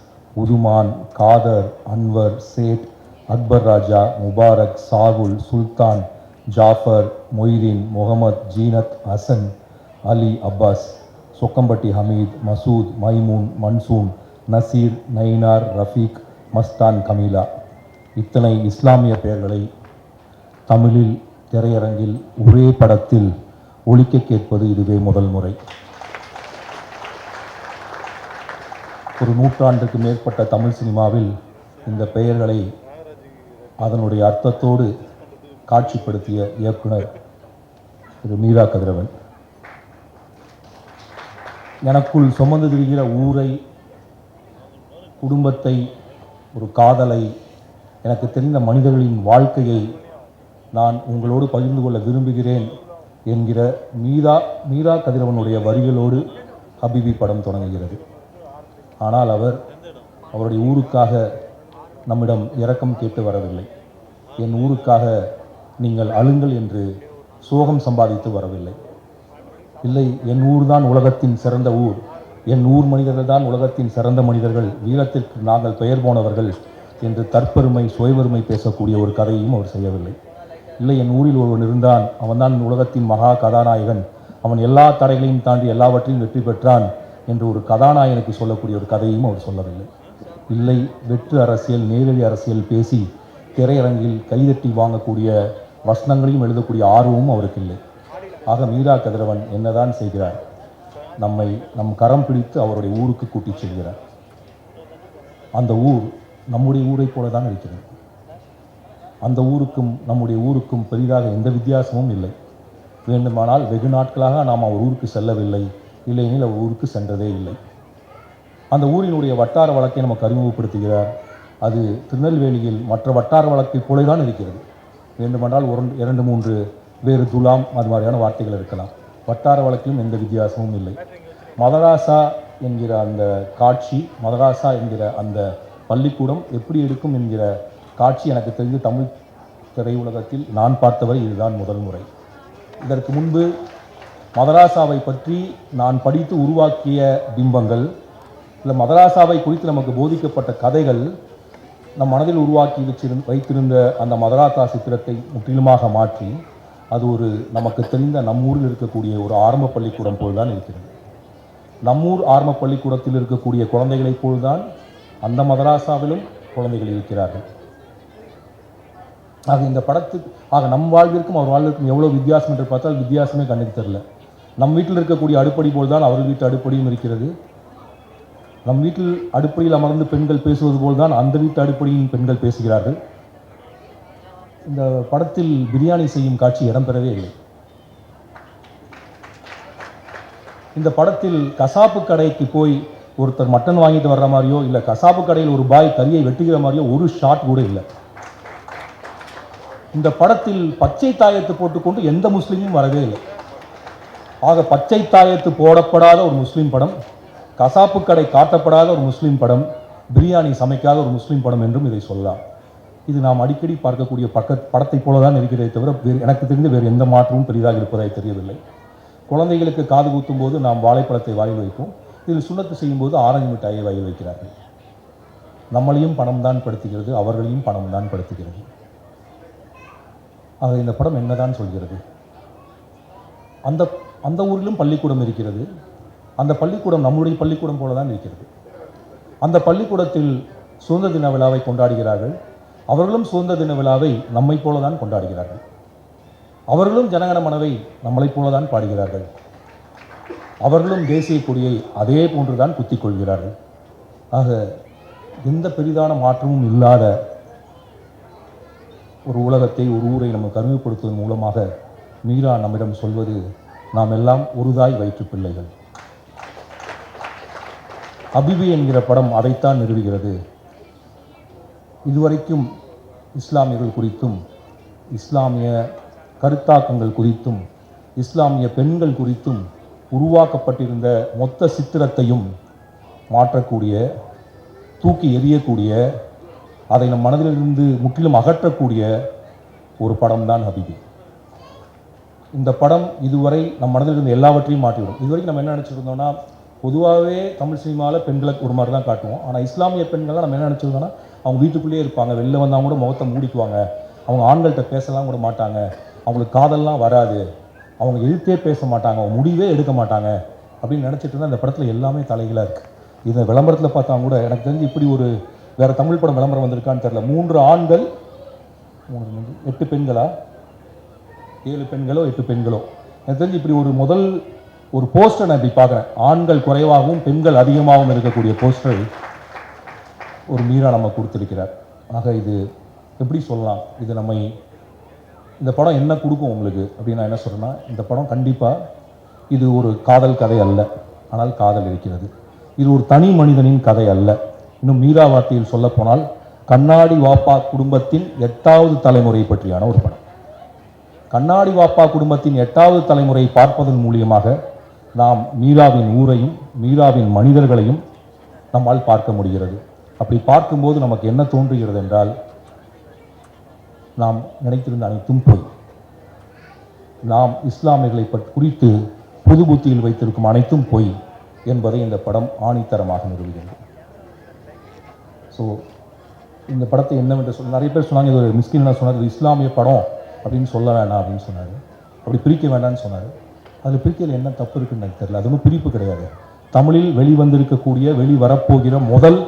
உதுமான், காதர், அன்வர், சேட், அக்பர் ராஜா, முபாரக், சாகுல், சுல்தான், ஜாஃபர், மொய்தீன், முகமது, ஜீனத், ஹசன், அலி, அப்பாஸ், சொக்கம்பட்டி ஹமீத், மசூத், மைமூன், மன்சூன், நசீர், நைனார், ரஃபீக், மஸ்தான், கமீலா, இத்தனை இஸ்லாமிய பெயர்களை தமிழில் திரையரங்கில் ஒரே படத்தில் ஒலிக்க கேட்பது இதுவே முதல் முறை. ஒரு நூற்றாண்டுக்கு மேற்பட்ட தமிழ் சினிமாவில் இந்த பெயர்களை அதனுடைய அர்த்தத்தோடு காட்சிப்படுத்திய இயக்குனர் திரு மீரா கதிரவன். எனக்குள் சுமந்து திரிகிற ஊரை, குடும்பத்தை, ஒரு காதலை, எனக்கு தெரிந்த மனிதர்களின் வாழ்க்கையை நான் உங்களோடு பகிர்ந்து கொள்ள விரும்புகிறேன் என்கிற மீரா கதிரவனுடைய வரிகளோடு ஹபீபி படம் தொடங்குகிறது. ஆனால் அவருடைய ஊருக்காக நம்மிடம் இரக்கம் கேட்டு வரவில்லை. என் ஊருக்காக நீங்கள் அழுங்கள் என்று சோகம் சம்பாதித்து வரவில்லை. இல்லை, என் ஊர் தான் உலகத்தின் சிறந்த ஊர், என் ஊர் மனிதர்கள் தான் உலகத்தின் சிறந்த மனிதர்கள், வீரத்திற்கு நாங்கள் பெயர் போனவர்கள் என்று தற்பெருமை சுயவெருமை பேசக்கூடிய ஒரு கதையும் அவர் செய்யவில்லை. இல்லை, என் ஊரில் ஒருவன் இருந்தான், அவன்தான் உலகத்தின் மகா கதாநாயகன், அவன் எல்லா தடைகளையும் தாண்டி எல்லாவற்றையும் வெற்றி பெற்றான் என்று ஒரு கதாநாயகனுக்கு சொல்லக்கூடிய ஒரு கதையும் அவர் சொல்லவில்லை. இல்லை, வெற்று அரசியல், நேரடி அரசியல் பேசி திரையரங்கில் கைதட்டி வாங்கக்கூடிய வசனங்களையும் எழுதக்கூடிய ஆர்வமும் அவருக்கு இல்லை. ஆக மீரா கதிரவன் என்னதான் செய்கிறார்? நம் கரம் பிடித்து அவருடைய ஊருக்கு கூட்டிச் செல்கிறார். அந்த ஊர் நம்முடைய ஊரை போல தான் இருக்கிறது. அந்த ஊருக்கும் நம்முடைய ஊருக்கும் பெரிதாக எந்த வித்தியாசமும் இல்லை. வேண்டுமானால் வெகு நாட்களாக நாம் அவர் ஊருக்கு செல்லவில்லை, இல்லையெனில் அவர் ஊருக்கு சென்றதே இல்லை. அந்த ஊரினுடைய வட்டார வழக்கை நமக்கு அறிமுகப்படுத்துகிறார். அது திருநெல்வேலியில் மற்ற வட்டார வழக்கை போல தான் இருக்கிறது. வேண்டுமென்றால் 2-3 வேறு துலாம் அது மாதிரியான வார்த்தைகள் இருக்கலாம். வட்டார வழக்கிலும் எந்த வித்தியாசமும் இல்லை. மதராசா என்கிற அந்த காட்சி, மதராசா என்கிற அந்த பள்ளிக்கூடம் எப்படி இருக்கும் என்கிற காட்சி எனக்கு தெரிந்து தமிழ் திரையுலகத்தில் நான் பார்த்தவரை இதுதான் முதல் முறை. இதற்கு முன்பு மதராசாவை பற்றி நான் படித்து உருவாக்கிய பிம்பங்கள், இல்லை மதராசாவை குறித்து நமக்கு போதிக்கப்பட்ட கதைகள், நம் மனதில் உருவாக்கி வைத்திருந்த அந்த மதராசா சித்திரத்தை முற்றிலுமாக மாற்றி அது ஒரு நமக்கு தெரிந்த நம்மூரில் இருக்கக்கூடிய ஒரு ஆரம்ப பள்ளிக்கூடம் போல்தான் இருக்கிறது. நம்மூர் ஆரம்ப பள்ளிக்கூடத்தில் இருக்கக்கூடிய குழந்தைகளைப் போல்தான் அந்த மதராசாவிலும் குழந்தைகள் இருக்கிறார்கள். ஆக இந்த நம் வாழ்விற்கும் அவர் வாழ்விற்கும் எவ்வளோ வித்தியாசம் என்று பார்த்தால் வித்தியாசமே கண்ணுக்கு தெரியல. நம் வீட்டில் இருக்கக்கூடிய அடுப்படி போல்தான் அவர் வீட்டு அடுப்படியும் இருக்கிறது. நம் வீட்டில் அடுப்படியில் அமர்ந்து பெண்கள் பேசுவது போல்தான் அந்த வீட்டு அடுப்படியின் பெண்கள் பேசுகிறார்கள். இந்த படத்தில் பிரியாணி செய்யும் காட்சி இடம்பெறவே இல்லை. இந்த படத்தில் கசாப்பு கடைக்கு போய் ஒருத்தர் மட்டன் வாங்கிட்டு வர்ற மாதிரியோ, இல்லை கசாப்பு கடையில் ஒரு பாய் கறியை வெட்டுகிற மாதிரியோ ஒரு ஷாட் கூட இல்லை. இந்த படத்தில் பச்சை தாயத்து போட்டுக்கொண்டு எந்த முஸ்லீமும் வரவே இல்லை. ஆக பச்சை தாயத்து போடப்படாத ஒரு முஸ்லீம் படம், கசாப்பு கடை காட்டப்படாத ஒரு முஸ்லீம் படம், பிரியாணி சமைக்காத ஒரு முஸ்லீம் படம் என்றும் இதை சொல்லலாம். இது நாம் அடிக்கடி பார்க்கக்கூடிய படத்தை போல தான் இருக்கிறதே தவிர எனக்கு தெரிந்து வேறு எந்த மாற்றமும் பெரிதாக இருப்பதாய் தெரியவில்லை. குழந்தைகளுக்கு காது குத்தும் போது நாம் வாழைப்பழத்தை வாயில் வைப்போம், இதில் சுண்ணத்து செய்யும்போது ஆரஞ்சு மிட்டாயை வாயில் வைக்கிறார்கள். நம்மளையும் பணம் தான் படுத்துகிறது, அவர்களையும் பணம் தான் படுத்துகிறது. ஆக இந்த படம் என்னதான் சொல்கிறது? அந்த ஊரிலும் பள்ளிக்கூடம் இருக்கிறது. அந்த பள்ளிக்கூடம் நம்முடைய பள்ளிக்கூடம் போல தான் இருக்கிறது. அந்த பள்ளிக்கூடத்தில் சுதந்திர தின விழாவை கொண்டாடுகிறார்கள். அவர்களும் சுதந்திர தின விழாவை நம்மை போல தான் கொண்டாடுகிறார்கள். அவர்களும் ஜனகணமனவை நம்மளைப் போல தான் பாடுகிறார்கள். அவர்களும் தேசிய கொடியை அதே போன்றுதான் குத்திக் கொள்கிறார்கள். ஆக எந்த பெரிதான மாற்றமும் இல்லாத ஒரு உலகத்தை, ஒரு ஊரை நமக்கு அறிமுகப்படுத்துவதன் மூலமாக மீரா நம்மிடம் சொல்வது, நாம் எல்லாம் ஒரு தாய் வயிற்று பிள்ளைகள். ஹபீபி என்கிற படம் அதைத்தான் நிறுவுகிறது. இதுவரைக்கும் இஸ்லாமியர்கள் குறித்தும், இஸ்லாமிய கருத்தாக்கங்கள் குறித்தும், இஸ்லாமிய பெண்கள் குறித்தும் உருவாக்கப்பட்டிருந்த மொத்த சித்திரத்தையும் மாற்றக்கூடிய, தூக்கி எறியக்கூடிய, அதை நம் மனதிலிருந்து முற்றிலும் அகற்றக்கூடிய ஒரு படம் தான் ஹபீபி. இந்த படம் இதுவரை நம் மனதில் இருந்த எல்லாவற்றையும் மாற்றிவிடும். இதுவரைக்கும் நம்ம என்ன நினச்சிருந்தோம்னா, பொதுவாகவே தமிழ் சினிமாவில் பெண்களை ஒரு மாதிரி தான் காட்டுவோம். ஆனால் இஸ்லாமிய பெண்கள்லாம் நம்ம என்ன நினச்சிருந்தோம்னா, அவங்க வீட்டுக்குள்ளேயே இருப்பாங்க, வெளில வந்தால் கூட முகத்தை மூடிக்குவாங்க, அவங்க ஆண்கள்கிட்ட பேசலாம் கூட மாட்டாங்க, அவங்களுக்கு காதல்லாம் வராது, அவங்க எழுத்தே பேச மாட்டாங்க, அவங்க முடிவே எடுக்க மாட்டாங்க அப்படின்னு நினச்சிட்டு இருந்தால் இந்த படத்தில் எல்லாமே தலைகளாக இருக்குது. இந்த விளம்பரத்தில் பார்த்தா கூட எனக்கு தெரிஞ்சு இப்படி ஒரு வேறு தமிழ் படம் விளம்பரம் வந்திருக்கான்னு தெரியல. 3 ஆண்கள் 8 பெண்களா, 7 பெண்களோ 8 பெண்களோ எனக்கு தெரிஞ்சு இப்படி ஒரு போஸ்டர் நான் இப்படி பார்க்குறேன். ஆண்கள் குறைவாகவும் பெண்கள் அதிகமாகவும் இருக்கக்கூடிய போஸ்டரை ஒரு மீரா நம்ம கொடுத்துருக்கிறார். ஆக இது எப்படி சொல்லலாம், இது இந்த படம் என்ன கொடுக்கும் உங்களுக்கு அப்படின்னு நான் என்ன சொல்கிறேன்னா, இந்த படம் கண்டிப்பாக இது ஒரு காதல் கதை அல்ல, ஆனால் காதல் இருக்கிறது. இது ஒரு தனி மனிதனின் கதை அல்ல. இன்னும் மீரா வார்த்தையில் சொல்லப்போனால் கண்ணாடி வாப்பா குடும்பத்தின் 8வது தலைமுறை பற்றியான ஒரு படம். கண்ணாடி வாப்பா குடும்பத்தின் 8வது தலைமுறை பார்ப்பதன் மூலியமாக நாம் மீராவின் ஊரையும் மீராவின் மனிதர்களையும் நம்மால் பார்க்க முடிகிறது. அப்படி பார்க்கும்போது நமக்கு என்ன தோன்றுகிறது என்றால், நாம் நினைத்திருந்த அனைத்தும் போய், நாம் இஸ்லாமியர்களை குறித்து புது புத்தியில் வைத்திருக்கும் அனைத்தும் போய் என்பதை இந்த படம் ஆணித்தரமாக நிறுவுகிறது. ஸோ இந்த படத்தை என்னவென்று நிறைய பேர் சொன்னாங்க, இது ஒரு மிஸ்கின் சொன்னார், இது இஸ்லாமிய படம் அப்படின்னு சொல்ல வேண்டாம் அப்படின்னு சொன்னார், அப்படி பிரிக்க வேண்டாம்னு சொன்னார். அதில் பிரிக்கையில் என்ன தப்பு இருக்குன்னு எனக்கு தெரியல. அது ஒன்றும் பிரிப்பு கிடையாது. தமிழில் வெளிவந்திருக்கக்கூடிய வெளிவரப்போகிற முதல்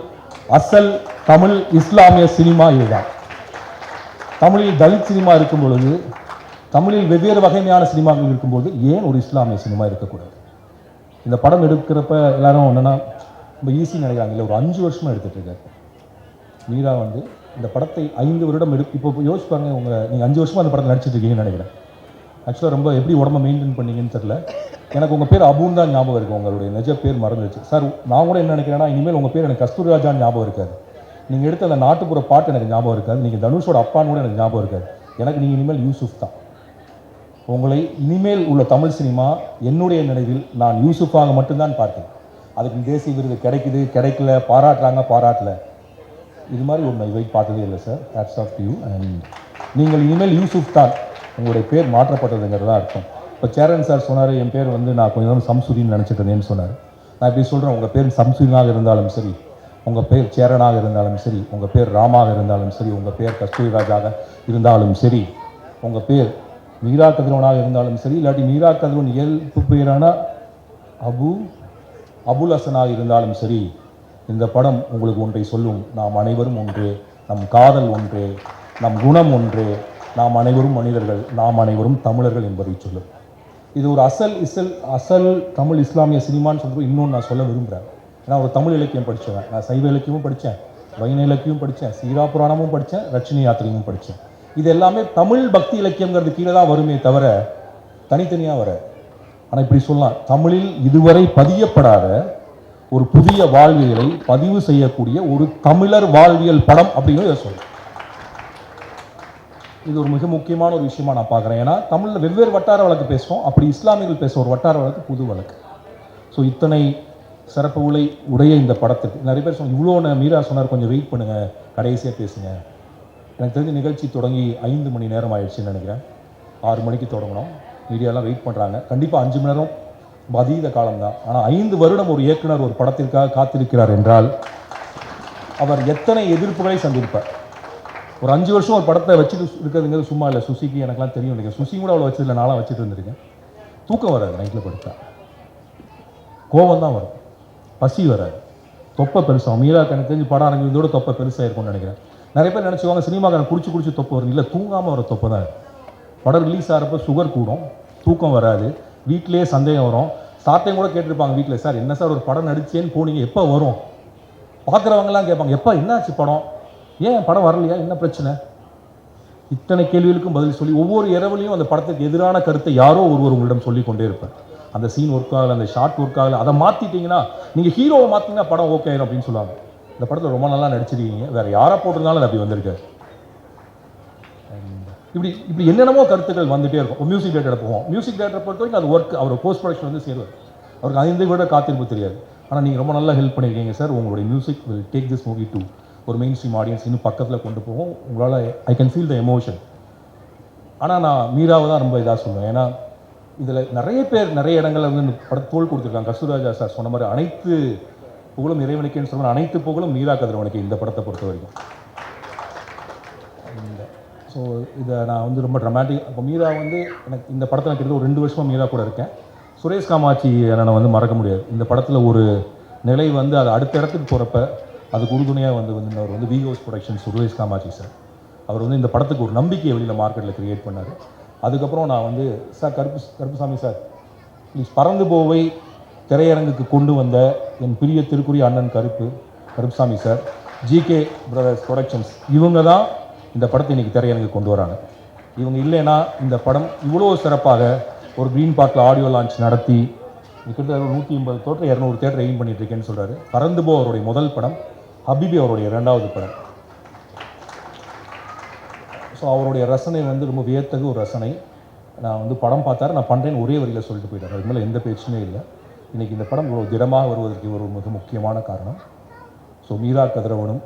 அசல் தமிழ் இஸ்லாமிய சினிமா இதுதான். தமிழில் தலித் சினிமா இருக்கும் பொழுது, தமிழில் வெவ்வேறு வகையான சினிமாக்கள் இருக்கும்போது ஏன் ஒரு இஸ்லாமிய சினிமா இருக்கக்கூடாது? இந்த படம் எடுக்கிறப்ப எல்லாரும் என்னென்னா ரொம்ப ஈஸி நினைக்கிறாங்க. இல்லை, ஒரு 5 வருஷமாக எடுத்துகிட்டு இருக்காரு மீரா. இந்த படத்தை 5 வருடம் இப்போ யோசிப்பாங்க, நீங்கள் 5 வருஷமாக அந்த படத்தை நடிச்சிட்டு இருக்கீங்கன்னு நினைக்கிறேன். ஆக்சுவலாக ரொம்ப எப்படி உடம்பை மெயின்டைன் பண்ணீங்கன்னு தெரியல. எனக்கு உங்கள் பேர் அபுன்னு தான் ஞாபகம் இருக்குது, உங்களுடைய நிஜ பேர் மறந்துச்சு சார். நான் கூட என்ன நினைக்கிறேன்னா, இனிமேல் உங்கள் பேர் எனக்கு கஸ்தூரிராஜான்னு ஞாபகம் இருக்காது. நீங்கள் எடுத்த அந்த நாட்டுப்புற பாட்டு எனக்கு ஞாபகம் இருக்காது. நீங்கள் தனுஷோட அப்பான்னு கூட எனக்கு ஞாபகம் இருக்காது. எனக்கு நீங்கள் இனிமேல் யூசுஃப் தான். உங்களை இனிமேல் உள்ள தமிழ் சினிமா என்னுடைய நினைவில் நான் யூசுஃபாக மட்டும்தான் பார்த்தேன். அதுக்கு தேசிய விருது கிடைக்குது கிடைக்கல, பாராட்டல, இது மாதிரி ஒன்று இவை பார்த்ததே இல்லை sir. Hats off you. And நீங்கள் இனிமேல் யூசுஃப் தான், உங்களுடைய பேர் மாற்றப்பட்டதுங்கிறதா அர்த்தம். இப்போ சேரன் சார் சொன்னார், என் பேர் நான் கொஞ்சம் நேரம் சம்சுதின்னு நினச்சிட்டு இருந்தேன்னு சொன்னார். நான் இப்படி சொல்கிறேன், உங்கள் பேர் சம்சுதீனாக இருந்தாலும் சரி, உங்கள் பேர் சேரனாக இருந்தாலும் சரி, உங்கள் பேர் ராமாக இருந்தாலும் சரி, உங்கள் பேர் கஸ்தூரிராஜாக இருந்தாலும் சரி, உங்கள் பேர் மீரா கதிரவனாக இருந்தாலும் சரி, இல்லாட்டி மீரா கதிரவன் இயல்பு பேரான அபுல் ஹசனாக இருந்தாலும் சரி, இந்த படம் உங்களுக்கு ஒன்றை சொல்லும். நாம் அனைவரும் ஒன்று, நம் காதல் ஒன்று, நம் குணம் ஒன்று, நாம் அனைவரும் மனிதர்கள், நாம் அனைவரும் தமிழர்கள் என்பதை சொல்லும். இது ஒரு அசல் தமிழ் இஸ்லாமிய சினிமான்னு சொல்லிட்டு இன்னொன்று நான் சொல்ல விரும்புகிறேன். ஏன்னா ஒரு தமிழ் இலக்கியம் படித்தவன், நான் சைவ இலக்கியமும் படித்தேன், வைண இலக்கியமும் படித்தேன், சீரா புராணமும் படித்தேன், ரட்சணி யாத்திரையும் படித்தேன். இது எல்லாமே தமிழ் பக்தி இலக்கியங்கிறது கீழே தான் வருமே தவிர தனித்தனியாக வர. ஆனால் இப்படி சொல்லலாம், தமிழில் இதுவரை பதியப்படாத ஒரு புதிய வாழ்வியலை பதிவு செய்யக்கூடிய ஒரு தமிழர் வாழ்வியல் படம் அப்படிங்கிறது இதை சொல்லுங்கள். இது ஒரு மிக முக்கியமான ஒரு விஷயமா நான் பார்க்குறேன். ஏன்னா தமிழில் வெவ்வேறு வட்டார வழக்கு பேசுகிறோம், அப்படி இஸ்லாமியர்கள் பேசுகிற ஒரு வட்டார வழக்கு புது வழக்கு. ஸோ இத்தனை சிறப்பு உடைய இந்த படத்துக்கு நிறைய பேர் இவ்வளோ மீரா சொன்னார், கொஞ்சம் வெயிட் பண்ணுங்கள், கடைசியாக பேசுங்க. எனக்கு தெரிஞ்ச நிகழ்ச்சி தொடங்கி 5 மணி நேரம் ஆயிடுச்சுன்னு நினைக்கிறேன். 6 மணிக்கு தொடங்கணும். மீடியாலாம் வெயிட் பண்ணுறாங்க. கண்டிப்பாக 5 மணி நேரம் அதீத காலம்தான். ஆனால் 5 வருடம் ஒரு இயக்குனர் ஒரு படத்திற்காக காத்திருக்கிறார் என்றால் அவர் எத்தனை எதிர்ப்புகளை சந்திப்பார். ஒரு 5 வருஷம் ஒரு படத்தை வச்சுட்டு இருக்கிறதுங்கிறது சும்மா இல்லை. சுசிக்கு எனக்குலாம் தெரியும் நினைக்கிறேன். சுசி கூட அவ்வளோ வச்சதில்லை, நாளாக வச்சுட்டு இருந்திருக்கேன். தூக்கம் வராது, நைட்டில் படுத்தா கோபம் தான் வரும், பசி வராது, தொப்பை பெருசாகும். மீரா எனக்கு தெரிஞ்சு படம் ஆரம்பிக்கிறதோட தொப்பை பெருசாக இருக்கும்னு நினைக்கிறேன். நிறைய பேர் நினச்சிவாங்க சினிமாக்காரன் குடிச்சு தொப்பை வரும். இல்லை, தூங்காமல் வர தொப்பை தான். படம் ரிலீஸ் ஆகிறப்ப சுகர் கூடும், தூக்கம் வராது, வீட்டிலேயே சந்தேகம் வரும். சாத்தையும் கூட கேட்டிருப்பாங்க வீட்டில், சார் என்ன சார் ஒரு படம் நடிச்சேன்னு போனீங்க, எப்போ வரும்? பார்க்குறவங்கலாம் கேட்பாங்க, எப்போ என்னாச்சு படம், ஏன் படம் வரலையா, என்ன பிரச்சனை? இத்தனை கேள்விகளுக்கும் பதில் சொல்லி ஒவ்வொரு இரவுலையும் அந்த படத்துக்கு எதிரான கருத்தை யாரோ ஒருவர் உங்களிடம் சொல்லிக் கொண்டே இருப்பார். அந்த சீன் ஒர்க் ஆகலை, அந்த ஷார்ட் ஒர்க் ஆகலை, அதை மாற்றிட்டீங்கன்னா, நீங்கள் ஹீரோவை மாற்றிங்கன்னா படம் ஓகே ஆயிரும் அப்படின்னு சொல்லுவாங்க. இந்த படத்தில் ரொம்ப நல்லா நடிச்சிருக்கீங்க, வேறு யாரை போட்டிருந்தாலும் அது அப்படி வந்திருக்காரு. இப்படி என்னென்னமோ கருத்துக்கள் வந்துகிட்டே இருக்கும். மியூசிக் டேரக்டர் போவோம், மியூசிக் டேரக்டர் பொறுத்த வரைக்கும் அது ஒர்க், அவர் போஸ்ட் ப்ரொடக்ஷன் வந்து சேருவார். அவருக்கு 5 விட காத்திருப்பு தெரியாது. ஆனால் நீங்கள் ரொம்ப நல்லா ஹெல்ப் பண்ணியிருக்கீங்க சார். உங்களுடைய music will take this movie to ஒரு மெயின் ஸ்ட்ரீம் ஆடியன்ஸ் இன்னும் பக்கத்தில் கொண்டு போவோம். உங்களால் I can feel the emotion. ஆனால் நான் மீராவை தான் ரொம்ப இதாக சொல்லுவேன். ஏன்னா இதில் நிறைய பேர் நிறைய இடங்களில் வந்து இந்த படத்தை தோல் கொடுத்துருக்காங்க. கஸ்தூரிராஜா சார் சொன்ன மாதிரி அனைத்து புகழும் இறைவனுக்குன்னு சொன்ன அனைத்து புகழும் மீரா கதிரவனுக்கு இந்த படத்தை பொறுத்த வரைக்கும். ஸோ இதை நான் வந்து ரொம்ப ட்ரமாட்டிக். இப்போ மீரா வந்து எனக்கு இந்த படத்தில் கிட்டத்தட்ட ஒரு 2 வருஷமாக மீரா கூட இருக்கேன். சுரேஷ் காமாட்சி என்னை வந்து மறக்க முடியாது. இந்த படத்தில் ஒரு நிலை வந்து அது அடுத்த இடத்துக்கு போகிறப்ப அதுக்கு உறுதுணையாக வந்து அவர் வந்து வி ஹவுஸ் ப்ரொடக்ஷன் சுரேஷ் காமாட்சி சார். அவர் வந்து இந்த படத்துக்கு ஒரு நம்பிக்கையை வெளியில் மார்க்கெட்டில் க்ரியேட் பண்ணார். அதுக்கப்புறம் நான் வந்து சார் கருப்புசாமி சார் ப்ளீஸ் பறந்து போவை திரையரங்குக்கு கொண்டு வந்த என் பிரிய திருக்குறி அண்ணன் Karuppusamy sir, GK brothers productions, இவங்க தான் இந்த படத்தை இன்றைக்கி திரையரங்கு கொண்டு வராங்க. இவங்க இல்லைன்னா இந்த படம் இவ்வளோ சிறப்பாக ஒரு க்ரீன் பார்க்கில் ஆடியோ லான்ச் நடத்தி கிட்டத்தட்ட 180 தேட்டர் 200 தேட்டர் எய்ம் பண்ணிகிட்ருக்கேன்னு சொல்கிறாரு. பறந்து போ அவருடைய முதல் படம், ஹபீபி அவருடைய 2வது படம். ஸோ அவருடைய ரசனை வந்து ரொம்ப வியத்தகு ஒரு ரசனை. நான் வந்து படம் பார்த்தாரு, நான் பண்ணுறேன்னு ஒரே வரியில் சொல்லிட்டு போயிட்டார். அது மேலே எந்த பேச்சுமே இல்லை. இன்றைக்கி இந்த படம் இவ்வளோ திடமாக வருவதற்கு ஒரு மிக முக்கியமான காரணம். ஸோ மீரா கதிரவனும்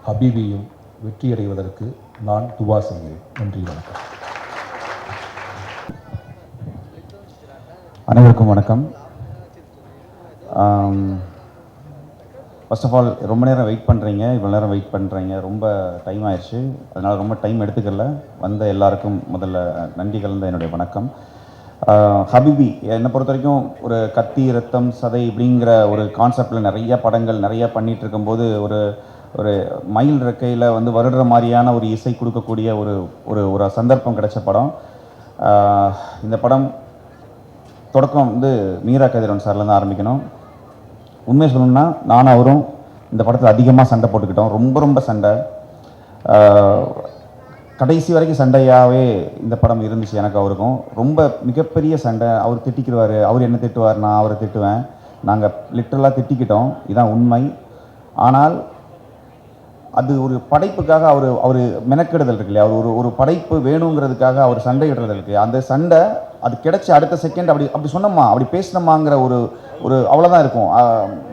ஹபீபியும் வெற்றியடைவதற்கு நான் துவா செய்கிறேன். நன்றி, வணக்கம். அனைவருக்கும் வணக்கம். ஃபர்ஸ்ட் ஆஃப் ஆல் ரொம்ப நேரம் வெயிட் பண்ணுறீங்க, இவ்வளோ நேரம் வெயிட் பண்ணுறீங்க, ரொம்ப டைம் ஆயிடுச்சு. அதனால் ரொம்ப டைம் எடுத்துக்கல. வந்த எல்லாருக்கும் முதல்ல நன்றி கலந்த என்னுடைய வணக்கம். ஹபீபி என்னை பொறுத்த வரைக்கும் ஒரு கத்தி ரத்தம் சதை இப்படிங்கிற ஒரு கான்செப்டில் நிறைய படங்கள் நிறைய பண்ணிகிட்டு இருக்கும்போது ஒரு ஒரு மயில் ரெக்கையில் வந்து வருடுற மாதிரியான ஒரு இசை கொடுக்கக்கூடிய ஒரு ஒரு ஒரு சந்தர்ப்பம் கிடைச்ச படம். இந்த படம் தொடக்கம் வந்து மீரா கதிரவன் சார்லேருந்து ஆரம்பிக்கணும். உண்மையை சொல்லணும்னா நானும் அவரும் இந்த படத்தில் அதிகமாக சண்டை போட்டுக்கிட்டோம். ரொம்ப சண்டை, கடைசி வரைக்கும் சண்டையாகவே இந்த படம் இருந்துச்சு. எனக்கு அவருக்கும் ரொம்ப மிகப்பெரிய சண்டை. அவர் திட்டிக்கிடுவார், அவர் என்ன திட்டுவார், நான் அவரை திட்டுவேன். நாங்கள் லிட்டரலாக திட்டிக்கிட்டோம், இதுதான் உண்மை. ஆனால் அது ஒரு படைப்புக்காக அவர் மெனக்கெடுதல் இருக்கு இல்லையா, அவர் ஒரு படைப்பு வேணுங்கிறதுக்காக அவர் சண்டையிடுறது இருக்கு. அந்த சண்டை அது கிடைச்ச அடுத்த செகண்ட் அப்படி சொன்னோமா, அப்படி பேசினோமாங்கிற ஒரு ஒரு அவ்வளோதான் இருக்கும்.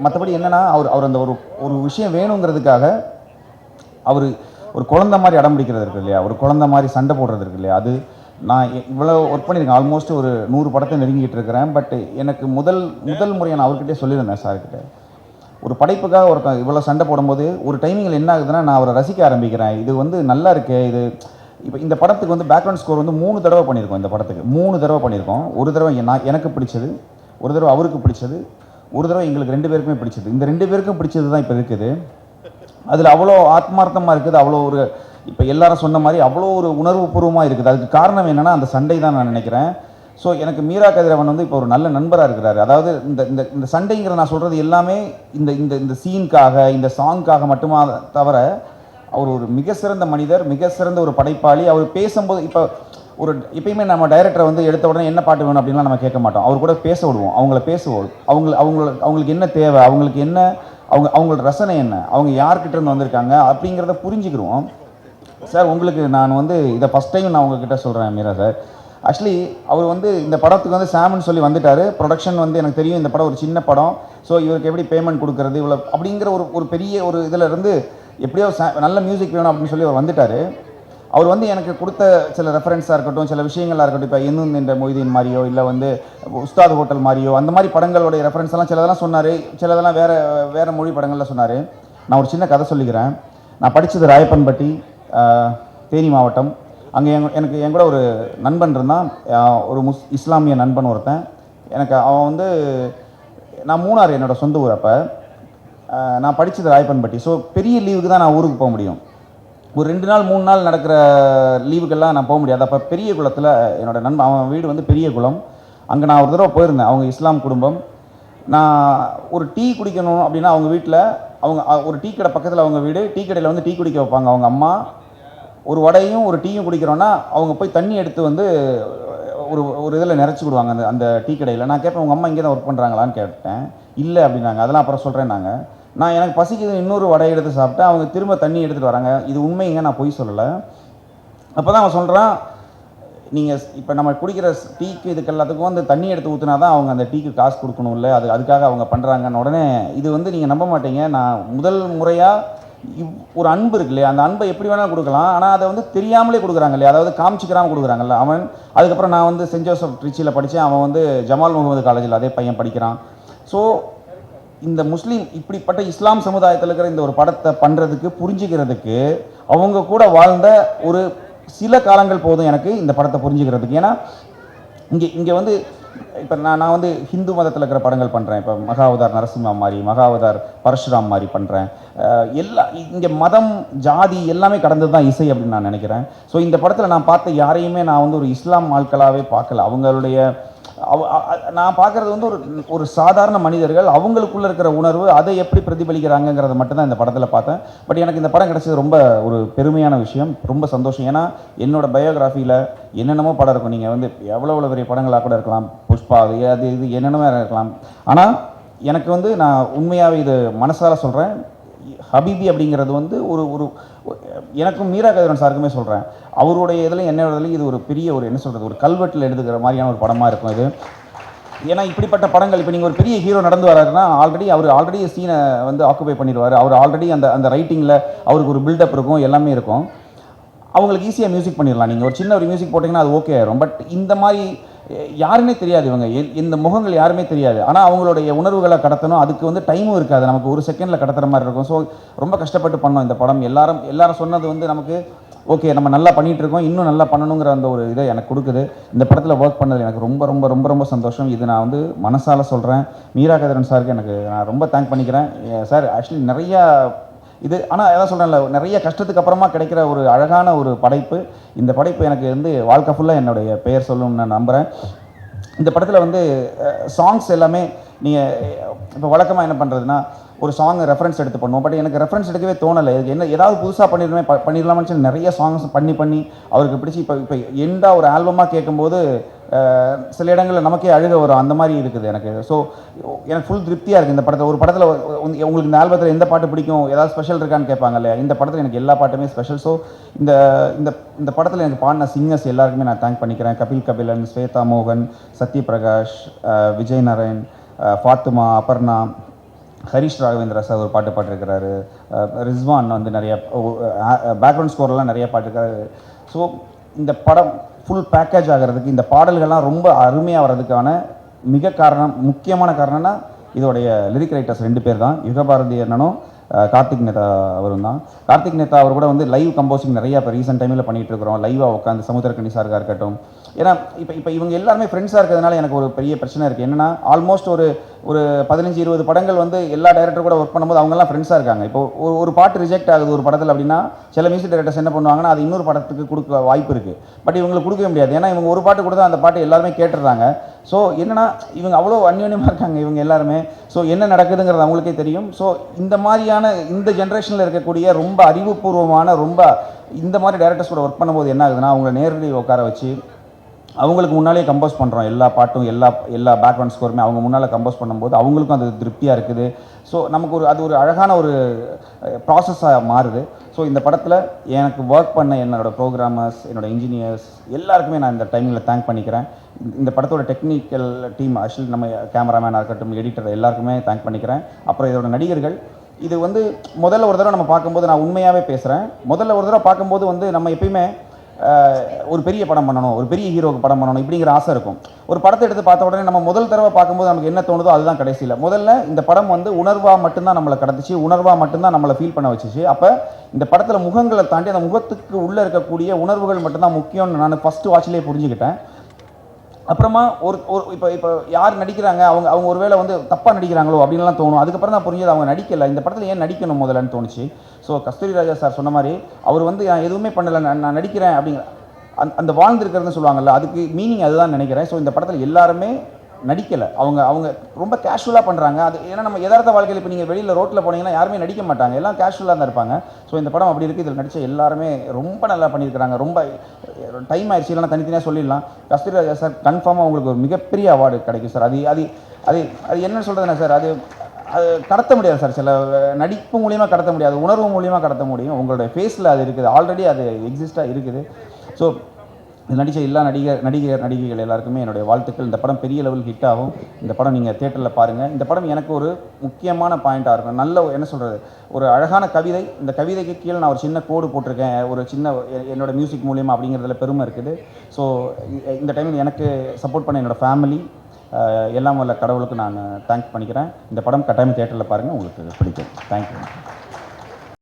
மற்றபடி என்னென்னா அவர் அந்த ஒரு விஷயம் வேணுங்கிறதுக்காக அவர் ஒரு குழந்தை மாதிரி அடம் பிடிக்கிறது இருக்கு இல்லையா, ஒரு குழந்தை மாதிரி சண்டை போடுறது இருக்கு இல்லையா. அது நான் இவ்வளோ ஒர்க் பண்ணியிருக்கேன், ஆல்மோஸ்ட் ஒரு 100 படத்தை நெருங்கிட்டு இருக்கிறேன். பட் எனக்கு முதல் முறையை நான் அவர்கிட்டே சொல்லியிருந்தேன் சார்கிட்ட, ஒரு படைப்புக்காக ஒரு இவ்வளோ சண்டை போடும்போது ஒரு டைமிங்கில் என்ன ஆகுதுன்னா நான் அவரை ரசிக்க ஆரம்பிக்கிறேன். இது வந்து நல்லா இருக்கே. இது இப்போ இந்த படத்துக்கு வந்து பேக்ரவுண்ட் ஸ்கோர் வந்து 3 தடவை பண்ணியிருக்கோம். இந்த படத்துக்கு 3 தடவை பண்ணியிருக்கோம். ஒரு தடவை எனக்கு பிடிச்சது, ஒரு தடவை அவருக்கு பிடிச்சது, ஒரு தடவை எங்களுக்கு 2 பேருக்குமே பிடிச்சது. இந்த 2 பேருக்கும் பிடிச்சது தான் இப்போ இருக்குது. அதில் அவ்வளோ ஆத்மார்த்தமாக இருக்குது, அவ்வளோ ஒரு இப்போ எல்லாரும் சொன்ன மாதிரி அவ்வளோ ஒரு உணர்வுபூர்வமாக இருக்குது. அதுக்கு காரணம் என்னென்னா அந்த சண்டை தான் நான் நினைக்கிறேன். ஸோ எனக்கு மீரா கதிரவன் வந்து இப்போ ஒரு நல்ல நண்பராக இருக்கிறாரு. அதாவது இந்த சண்டைங்கிற நான் சொல்கிறது எல்லாமே இந்த சீனுக்காக இந்த சாங்காக மட்டுமா தவிர அவர் ஒரு மிக சிறந்த மனிதர், மிக சிறந்த ஒரு படைப்பாளி. அவர் பேசும்போது இப்போ எப்பயுமே நம்ம டைரக்டரை வந்து எடுத்த உடனே என்ன பாட்டு வேணும் அப்படின்லாம் நம்ம கேட்க மாட்டோம். அவர் கூட பேச விடுவோம், அவங்கள பேசுவோம். அவங்களுக்கு என்ன தேவை, அவங்களுக்கு என்ன அவங்களோட ரசனை என்ன, அவங்க யார்கிட்ட இருந்து வந்திருக்காங்க அப்படிங்கிறத புரிஞ்சுக்கிடுவோம். சார் உங்களுக்கு நான் வந்து இதை ஃபஸ்ட் டைம் நான் உங்ககிட்ட சொல்கிறேன் மீரா சார். ஆக்சுவலி அவர் வந்து இந்த படத்துக்கு வந்து சாம்னு சொல்லி வந்துட்டார். ப்ரொடக்ஷன் வந்து எனக்கு தெரியும் இந்த படம் ஒரு சின்ன படம், ஸோ இவருக்கு எப்படி பேமெண்ட் கொடுக்குறது இவ்வளோ அப்படிங்கிற ஒரு பெரிய ஒரு இதில் இருந்து எப்படியோ நல்ல மியூசிக் வேணும் அப்படின்னு சொல்லி அவர் வந்துட்டார். அவர் வந்து எனக்கு கொடுத்த சில ரெஃபரன்ஸாக இருக்கட்டும், சில விஷயங்களாக இருக்கட்டும், இப்போ இன்னும் இந்த மொய்தீன் மாதிரியோ இல்லை வந்து உஸ்தாத் ஹோட்டல் மாதிரியோ அந்த மாதிரி படங்களுடைய ரெஃபரன்ஸ் எல்லாம் சிலதெல்லாம் சொன்னார், சிலதெல்லாம் வேறு மொழி படங்களில் சொன்னார். நான் ஒரு சின்ன கதை சொல்லிக்கிறேன். நான் படித்தது ராயப்பன்பட்டி, தேனி மாவட்டம். அங்கே எனக்கு என் கூட ஒரு நண்பன் இருந்தான், ஒரு இஸ்லாமிய நண்பன் ஒருத்தன். எனக்கு அவன் வந்து நான் மூணார் என்னோடய சொந்த ஊர். அப்போ நான் படித்தது ராயப்பன்பட்டி. ஸோ பெரிய லீவுக்கு தான் நான் ஊருக்கு போக முடியும். ஒரு 2 நாள் 3 நாள் நடக்கிற லீவுக்கெல்லாம் நான் போக முடியாது. அப்போ பெரிய குளத்தில் என்னோடய நண்பன், அவன் வீடு வந்து பெரிய குளம். அங்கே நான் ஒரு தடவை போயிருந்தேன். அவங்க இஸ்லாம் குடும்பம். நான் ஒரு டீ குடிக்கணும் அப்படின்னா அவங்க வீட்டில் ஒரு டீ கடை பக்கத்தில் அவங்க வீடு, டீ கடையில் வந்து டீ குடிக்க வைப்பாங்க அவங்க அம்மா. ஒரு வடையும் ஒரு டீயும் குடிக்கிறோன்னா அவங்க போய் தண்ணி எடுத்து வந்து ஒரு இதில் நிறச்சி விடுவாங்க அந்த டீ கடையில். நான் கேட்பேன், உங்கள் அம்மா இங்கே தான் ஒர்க் பண்ணுறாங்களான்னு கேட்டேன். இல்லை அப்படின்னாங்க. அதெல்லாம் அப்புறம் சொல்கிறேன். நான் எனக்கு பசிக்குது, இன்னொரு வடை எடுத்து சாப்பிட்டேன். அவங்க திரும்ப தண்ணி எடுத்துகிட்டு வராங்க. இது உண்மைங்க, நான் பொய் சொல்லலை. அப்போ தான் அவன் சொல்கிறான், நீங்கள் இப்போ நம்ம குடிக்கிற டீக்கு இதுக்கு எல்லாத்துக்கும் வந்து தண்ணி எடுத்து ஊற்றினா தான் அவங்க அந்த டீக்கு காசு கொடுக்கணும், இல்லை அதுக்காக அவங்க பண்ணுறாங்கன்னு. உடனே இது வந்து நீங்கள் நம்ப மாட்டீங்க, நான் முதல் முறையாக ஒரு அன்பு இருக்கு இல்லையா, அந்த அன்பை எப்படி வேணாலும் கொடுக்கலாம், ஆனால் அதை வந்து தெரியாமலே கொடுக்குறாங்க இல்லையா, அதாவது காமிச்சிக்கிறாமல் கொடுக்குறாங்கல்ல. அவன் அதுக்கப்புறம் நான் வந்து சென்ட் ஜோசப் ட்ரிச்சியில் படித்தேன், அவன் வந்து ஜமால் முகமது காலேஜில் அதே பையன் படிக்கிறான். ஸோ இந்த முஸ்லீம் இப்படிப்பட்ட இஸ்லாம் சமுதாயத்தில் இருக்கிற இந்த ஒரு படத்தை பண்ணுறதுக்கு புரிஞ்சுக்கிறதுக்கு அவங்க கூட வாழ்ந்த ஒரு சில காலங்கள் போதும் எனக்கு இந்த படத்தை புரிஞ்சுக்கிறதுக்கு. ஏன்னா இங்கே வந்து இப்போ நான் வந்து ஹிந்து மதத்தில் இருக்கிற படங்கள் பண்ணுறேன். இப்போ மகாவதார் நரசிம்மா மாதிரி, மகாவதார் பரசுராம் மாதிரி பண்ணுறேன். இங்கே மதம் ஜாதி எல்லாமே கடந்தது தான் இசை அப்படின்னு நான் நினைக்கிறேன். ஸோ இந்த படத்தில் நான் பார்த்த யாரையுமே நான் வந்து ஒரு இஸ்லாம் ஆட்களாகவே பார்க்கல. அவங்களுடைய நான் பார்க்குறது வந்து ஒரு சாதாரண மனிதர்கள், அவங்களுக்குள்ளே இருக்கிற உணர்வு அதை எப்படி பிரதிபலிக்கிறாங்கிறத மட்டும்தான் இந்த படத்தில் பார்த்தேன். பட் எனக்கு இந்த படம் கிடைச்சது ரொம்ப ஒரு பெருமையான விஷயம், ரொம்ப சந்தோஷம். ஏன்னா என்னோட பயோகிராஃபியில் என்னென்னமோ படம் இருக்கும். நீங்கள் வந்து எவ்வளோ பெரிய படங்களாக கூட இருக்கலாம், புஷ்பா அது இது என்னென்னமோ இருக்கலாம். ஆனால் எனக்கு வந்து நான் உண்மையாகவே இது மனசார சொல்கிறேன், ஹபீபி அப்படிங்கிறது வந்து ஒரு எனக்கும் மீரா கதிரவன் சாருக்குமே சொல்கிறேன், அவருடைய இதில் என்னோடதுலையும் இது ஒரு பெரிய ஒரு என்ன சொல்கிறது, ஒரு கல்வெட்டில் எழுதுகிற மாதிரியான ஒரு படமாக இருக்கும் இது. ஏன்னா இப்படிப்பட்ட படங்கள், இப்போ நீங்கள் ஒரு பெரிய ஹீரோ நடந்து வராருன்னா அவர் ஆல்ரெடி சீனை வந்து ஆக்குபை பண்ணிடுவார். அவர் ஆல்ரெடி அந்த ரைட்டிங்கில் அவருக்கு ஒரு பில்டப் இருக்கும், எல்லாமே இருக்கும். அவங்களுக்கு ஈஸியாக மியூசிக் பண்ணிடலாம். நீங்கள் ஒரு சின்ன ஒரு மியூசிக் போட்டிங்கன்னா அது ஓகே ஆயிரும். பட் இந்த மாதிரி யாருமே தெரியாது, இவங்க இந்த முகங்கள் யாருமே தெரியாது. ஆனால் அவங்களுடைய உணர்வுகளை கடத்தணும், அதுக்கு வந்து டைமும் இருக்காது, நமக்கு ஒரு செகண்டில் கடத்துகிற மாதிரி இருக்கும். ஸோ ரொம்ப கஷ்டப்பட்டு பண்ணோம் இந்த படம். எல்லாரும் சொன்னது வந்து நமக்கு ஓகே, நம்ம நல்லா பண்ணிகிட்டு இருக்கோம், இன்னும் நல்லா பண்ணணுங்கிற அந்த ஒரு இதை எனக்கு கொடுக்குது. இந்த படத்தில் ஒர்க் பண்ணது எனக்கு ரொம்ப ரொம்ப ரொம்ப ரொம்ப சந்தோஷம். இது நான் வந்து மனசால் சொல்கிறேன். மீரா கதிரவன் சாருக்கு நான் ரொம்ப தேங்க் பண்ணிக்கிறேன் சார். ஆக்சுவலி நிறையா இது, ஆனால் எதாவது சொல்கிறேன்ல, நிறைய கஷ்டத்துக்கு அப்புறமா கிடைக்கிற ஒரு அழகான ஒரு படைப்பு. இந்த படைப்பு எனக்கு வந்து வாழ்க்கை ஃபுல்லாக என்னுடைய பெயர் சொல்லணும்னு நான் நம்புகிறேன். இந்த படத்தில் வந்து சாங்ஸ் எல்லாமே நீங்கள் இப்போ வழக்கமாக என்ன பண்ணுறதுன்னா ஒரு சாங் ரெஃபரன்ஸ் எடுத்து பண்ணுவோம். பட் எனக்கு ரெஃபரன்ஸ் எடுக்கவே தோணலை. என்ன ஏதாவது புதுசாக பண்ணிடலாம்னு சொல்லி நிறைய சாங்ஸ் பண்ணி அவருக்கு பிடிச்சி இப்போ எண்டாக ஒரு ஆல்பமாக கேட்கும்போது சில இடங்களில் நமக்கே அழுக வரும், அந்த மாதிரி இருக்குது எனக்கு. ஸோ எனக்கு ஃபுல் திருப்தியாக இருக்குது இந்த படத்தில். ஒரு படத்தில் உங்களுக்கு இந்த ஆல்பத்தில் எந்த பாட்டு பிடிக்கும், ஏதாவது ஸ்பெஷல் இருக்கான்னு கேட்பாங்க இல்லையா, இந்த படத்தில் எனக்கு எல்லா பாட்டுமே ஸ்பெஷல். ஸோ இந்த படத்தில் எனக்கு பாடின சிங்கர்ஸ் எல்லாருக்குமே நான் தேங்க் பண்ணிக்கிறேன். கபிலன், ஸ்வேதா மோகன், சத்யபிரகாஷ், விஜய் நாராயண், ஃபாத்துமா, அபர்ணா, ஹரிஷ் ராகவேந்திரா சார் ஒரு பாட்டு பாட்டிருக்கிறாரு, ரிஸ்வான் வந்து நிறைய பேக்ரவுண்ட் ஸ்கோர்லாம் நிறைய பாட்டுருக்காரு. ஸோ இந்த படம் ஃபுல் பேக்கேஜ் ஆகிறதுக்கு, இந்த பாடல்கள்லாம் ரொம்ப அருமையாக வர்றதுக்கான முக்கியமான காரணம்னா இதோடைய லிரிக் ரைட்டர்ஸ் 2 பேர் தான். யுகபாரதி அண்ணனும் கார்த்திக் நேதா அவரும் தான். கார்த்திக் நேதா அவர் கூட வந்து லைவ் கம்போசிங் நிறையா இப்போ ரீசெண்ட் டைமில் பண்ணிகிட்டு இருக்கிறோம். லைவாக உட்காந்து சமுத்திரக்கனி சாருக்காக இருக்கட்டும். ஏன்னா இப்போ இவங்க எல்லாருமே ஃப்ரெண்ட்ஸாக இருக்கிறதுனால எனக்கு ஒரு பெரிய பிரச்சனை இருக்குது. என்னென்னா ஆல்மோஸ்ட் ஒரு 15-20 படங்கள் வந்து எல்லா டைரக்டர் கூட ஒர்க் பண்ணும்போது அவங்கெல்லாம் ஃப்ரெண்ட்ஸாக இருக்காங்க. இப்போ ஒரு பாட்டு ரிஜெக்ட் ஆகுது ஒரு படத்தில் அப்படின்னா சில மியூசிக் டைரக்டர்ஸ் என்ன பண்ணுவாங்கன்னா அது இன்னொரு படத்துக்கு கொடுக்க வாய்ப்பு இருக்குது. பட் இவங்களுக்கு கொடுக்க முடியாது. ஏன்னா இவங்க ஒரு பாட்டு கொடுத்தா அந்த பாட்டு எல்லாருமே கேட்டுடுறாங்க. ஸோ என்னென்னா இவங்க அவ்வளோ அந்யோன்யமாக இருக்காங்க இவங்க எல்லாருமே. ஸோ என்ன நடக்குதுங்கிறது அவங்களுக்கே தெரியும். ஸோ இந்த மாதிரியான இந்த ஜென்ரேஷனில் இருக்கக்கூடிய ரொம்ப அறிவுபூர்வமான இந்த மாதிரி டைரக்டர்ஸ் கூட ஒர்க் பண்ணும்போது என்ன ஆகுதுன்னா அவங்கள நேரடி உட்கார வச்சு அவங்களுக்கு முன்னாலே கம்போஸ் பண்ணுறோம். எல்லா பாட்டும் எல்லா பேக்ரவுண்ட் ஸ்கோருமே அவங்க முன்னால் கம்போஸ் பண்ணும்போது அவங்களுக்கும் அது திருப்தியாக இருக்குது. ஸோ நமக்கு அது ஒரு அழகான ஒரு ப்ராசஸாக மாறுது. ஸோ இந்த படத்தில் எனக்கு ஒர்க் பண்ண என்னோட ப்ரோக்ராமர்ஸ், என்னோட இன்ஜினியர்ஸ் எல்லாருக்குமே நான் இந்த டைமில் தேங்க் பண்ணிக்கிறேன். இந்த படத்தோட டெக்னிக்கல் டீம், ஆக்சுவலி நம்ம கேமராமேனாக இருக்கட்டும், எடிட்டர் எல்லாருக்குமே தேங்க் பண்ணிக்கிறேன். அப்புறம் இதோட நடிகர்கள், இது வந்து முதல்ல ஒரு தடவை நம்ம பார்க்கும்போது நான் உண்மையாகவே பேசுகிறேன். முதல்ல ஒரு தடவை பார்க்கும்போது வந்து நம்ம எப்பயுமே ஒரு பெரிய படம் பண்ணணும், ஒரு பெரிய ஹீரோக்கு படம் பண்ணணும் இப்படிங்கிற ஆசை இருக்கும். ஒரு படத்தை எடுத்து பார்த்த உடனே நம்ம முதல் தடவை பார்க்கும்போது நமக்கு என்ன தோணுதோ அதுதான் கடைசியில். முதல்ல இந்த படம் வந்து உணர்வாக மட்டும்தான் நம்மளை கடந்துச்சு, உணர்வாக மட்டும்தான் நம்மளை ஃபீல் பண்ண வச்சுச்சு. அப்போ இந்த படத்தில் முகங்களை தாண்டி அந்த முகத்துக்கு உள்ளே இருக்கக்கூடிய உணர்வுகள் மட்டும்தான் முக்கியம்னு நான் ஃபஸ்ட்டு வாட்சிலே புரிஞ்சுக்கிட்டேன். அப்புறமா இப்போ யார் நடிக்கிறாங்க, அவங்க ஒருவேளை வந்து தப்பாக நடிக்கிறாங்களோ அப்படின்லாம் தோணும். அதுக்கப்புறம் தான் புரிஞ்சது அவங்க நடிக்கலை, இந்த படத்தில் ஏன் நடிக்கணும் முதல்லன்னு தோணுச்சு. ஸோ கஸ்தூரி ராஜா சார் சொன்ன மாதிரி அவர் வந்து நான் எதுவுமே பண்ணலை, நான் நடிக்கிறேன் அப்படிங்கிற அந்த வாழ்ந்துருக்கிறதுன்னு சொல்லுவாங்கல்ல, அதுக்கு மீனிங் அதுதான் நினைக்கிறேன். ஸோ இந்த படத்தில் எல்லாருமே நடிக்கலை, அவங்க ரொம்ப கேஷுவலாக பண்ணுறாங்க. அது ஏன்னா நம்ம யதார்த்த வாழ்க்கையில் இப்போ நீங்கள் வெளியில் ரோட்டில் போனீங்கன்னா யாருமே நடிக்க மாட்டாங்க, எல்லாம் கேஷுவலாக தான் இருப்பாங்க. ஸோ இந்த படம் அப்படி இருக்குது. இதில் நடித்த எல்லாருமே ரொம்ப நல்லா பண்ணியிருக்கிறாங்க. ரொம்ப டைம் ஆயிடுச்சு, இல்லைனா தனித்தனியாக சொல்லிடலாம். கஸ்தூரி ராஜா சார் கன்ஃபார்மாக உங்களுக்கு ஒரு மிகப்பெரிய அவார்டு கிடைக்கும் சார். அது என்ன சொல்கிறதுனா சார், அது கடத்த முடியாது சார். சில நடிப்பு மூலியமாக கடத்த முடியாது, உணர்வு மூலியமாக கடத்த முடியும். உங்களுடைய ஃபேஸில் அது இருக்குது, ஆல்ரெடி அது எக்ஸிஸ்டாக இருக்குது. ஸோ நடித்த எல்லா நடிகைகள் எல்லாருக்குமே என்னுடைய வாழ்த்துக்கள். இந்த படம் பெரிய லெவல் ஹிட் ஆகும். இந்த படம் நீங்கள் தியேட்டரில் பாருங்கள். இந்த படம் எனக்கு ஒரு முக்கியமான பாயிண்ட்டாக இருக்கும். நல்ல என்ன சொல்கிறது, ஒரு அழகான கவிதை. இந்த கவிதைக்கு கீழே நான் ஒரு சின்ன கோடு போட்டிருக்கேன், ஒரு சின்ன என்னோடய மியூசிக் மூலியமாக, அப்படிங்கிறதுல பெருமை இருக்குது. ஸோ இந்த டைமில் எனக்கு சப்போர்ட் பண்ண என்னோடய ஃபேமிலி எல்லாம் வல்ல கடவுளுக்கு நான் தேங்க்ஸ் பண்ணிக்கிறேன். இந்த படம் கட்டாயம் தியேட்டரில் பாருங்கள், உங்களுக்கு பிடிக்கும். தேங்க்யூ.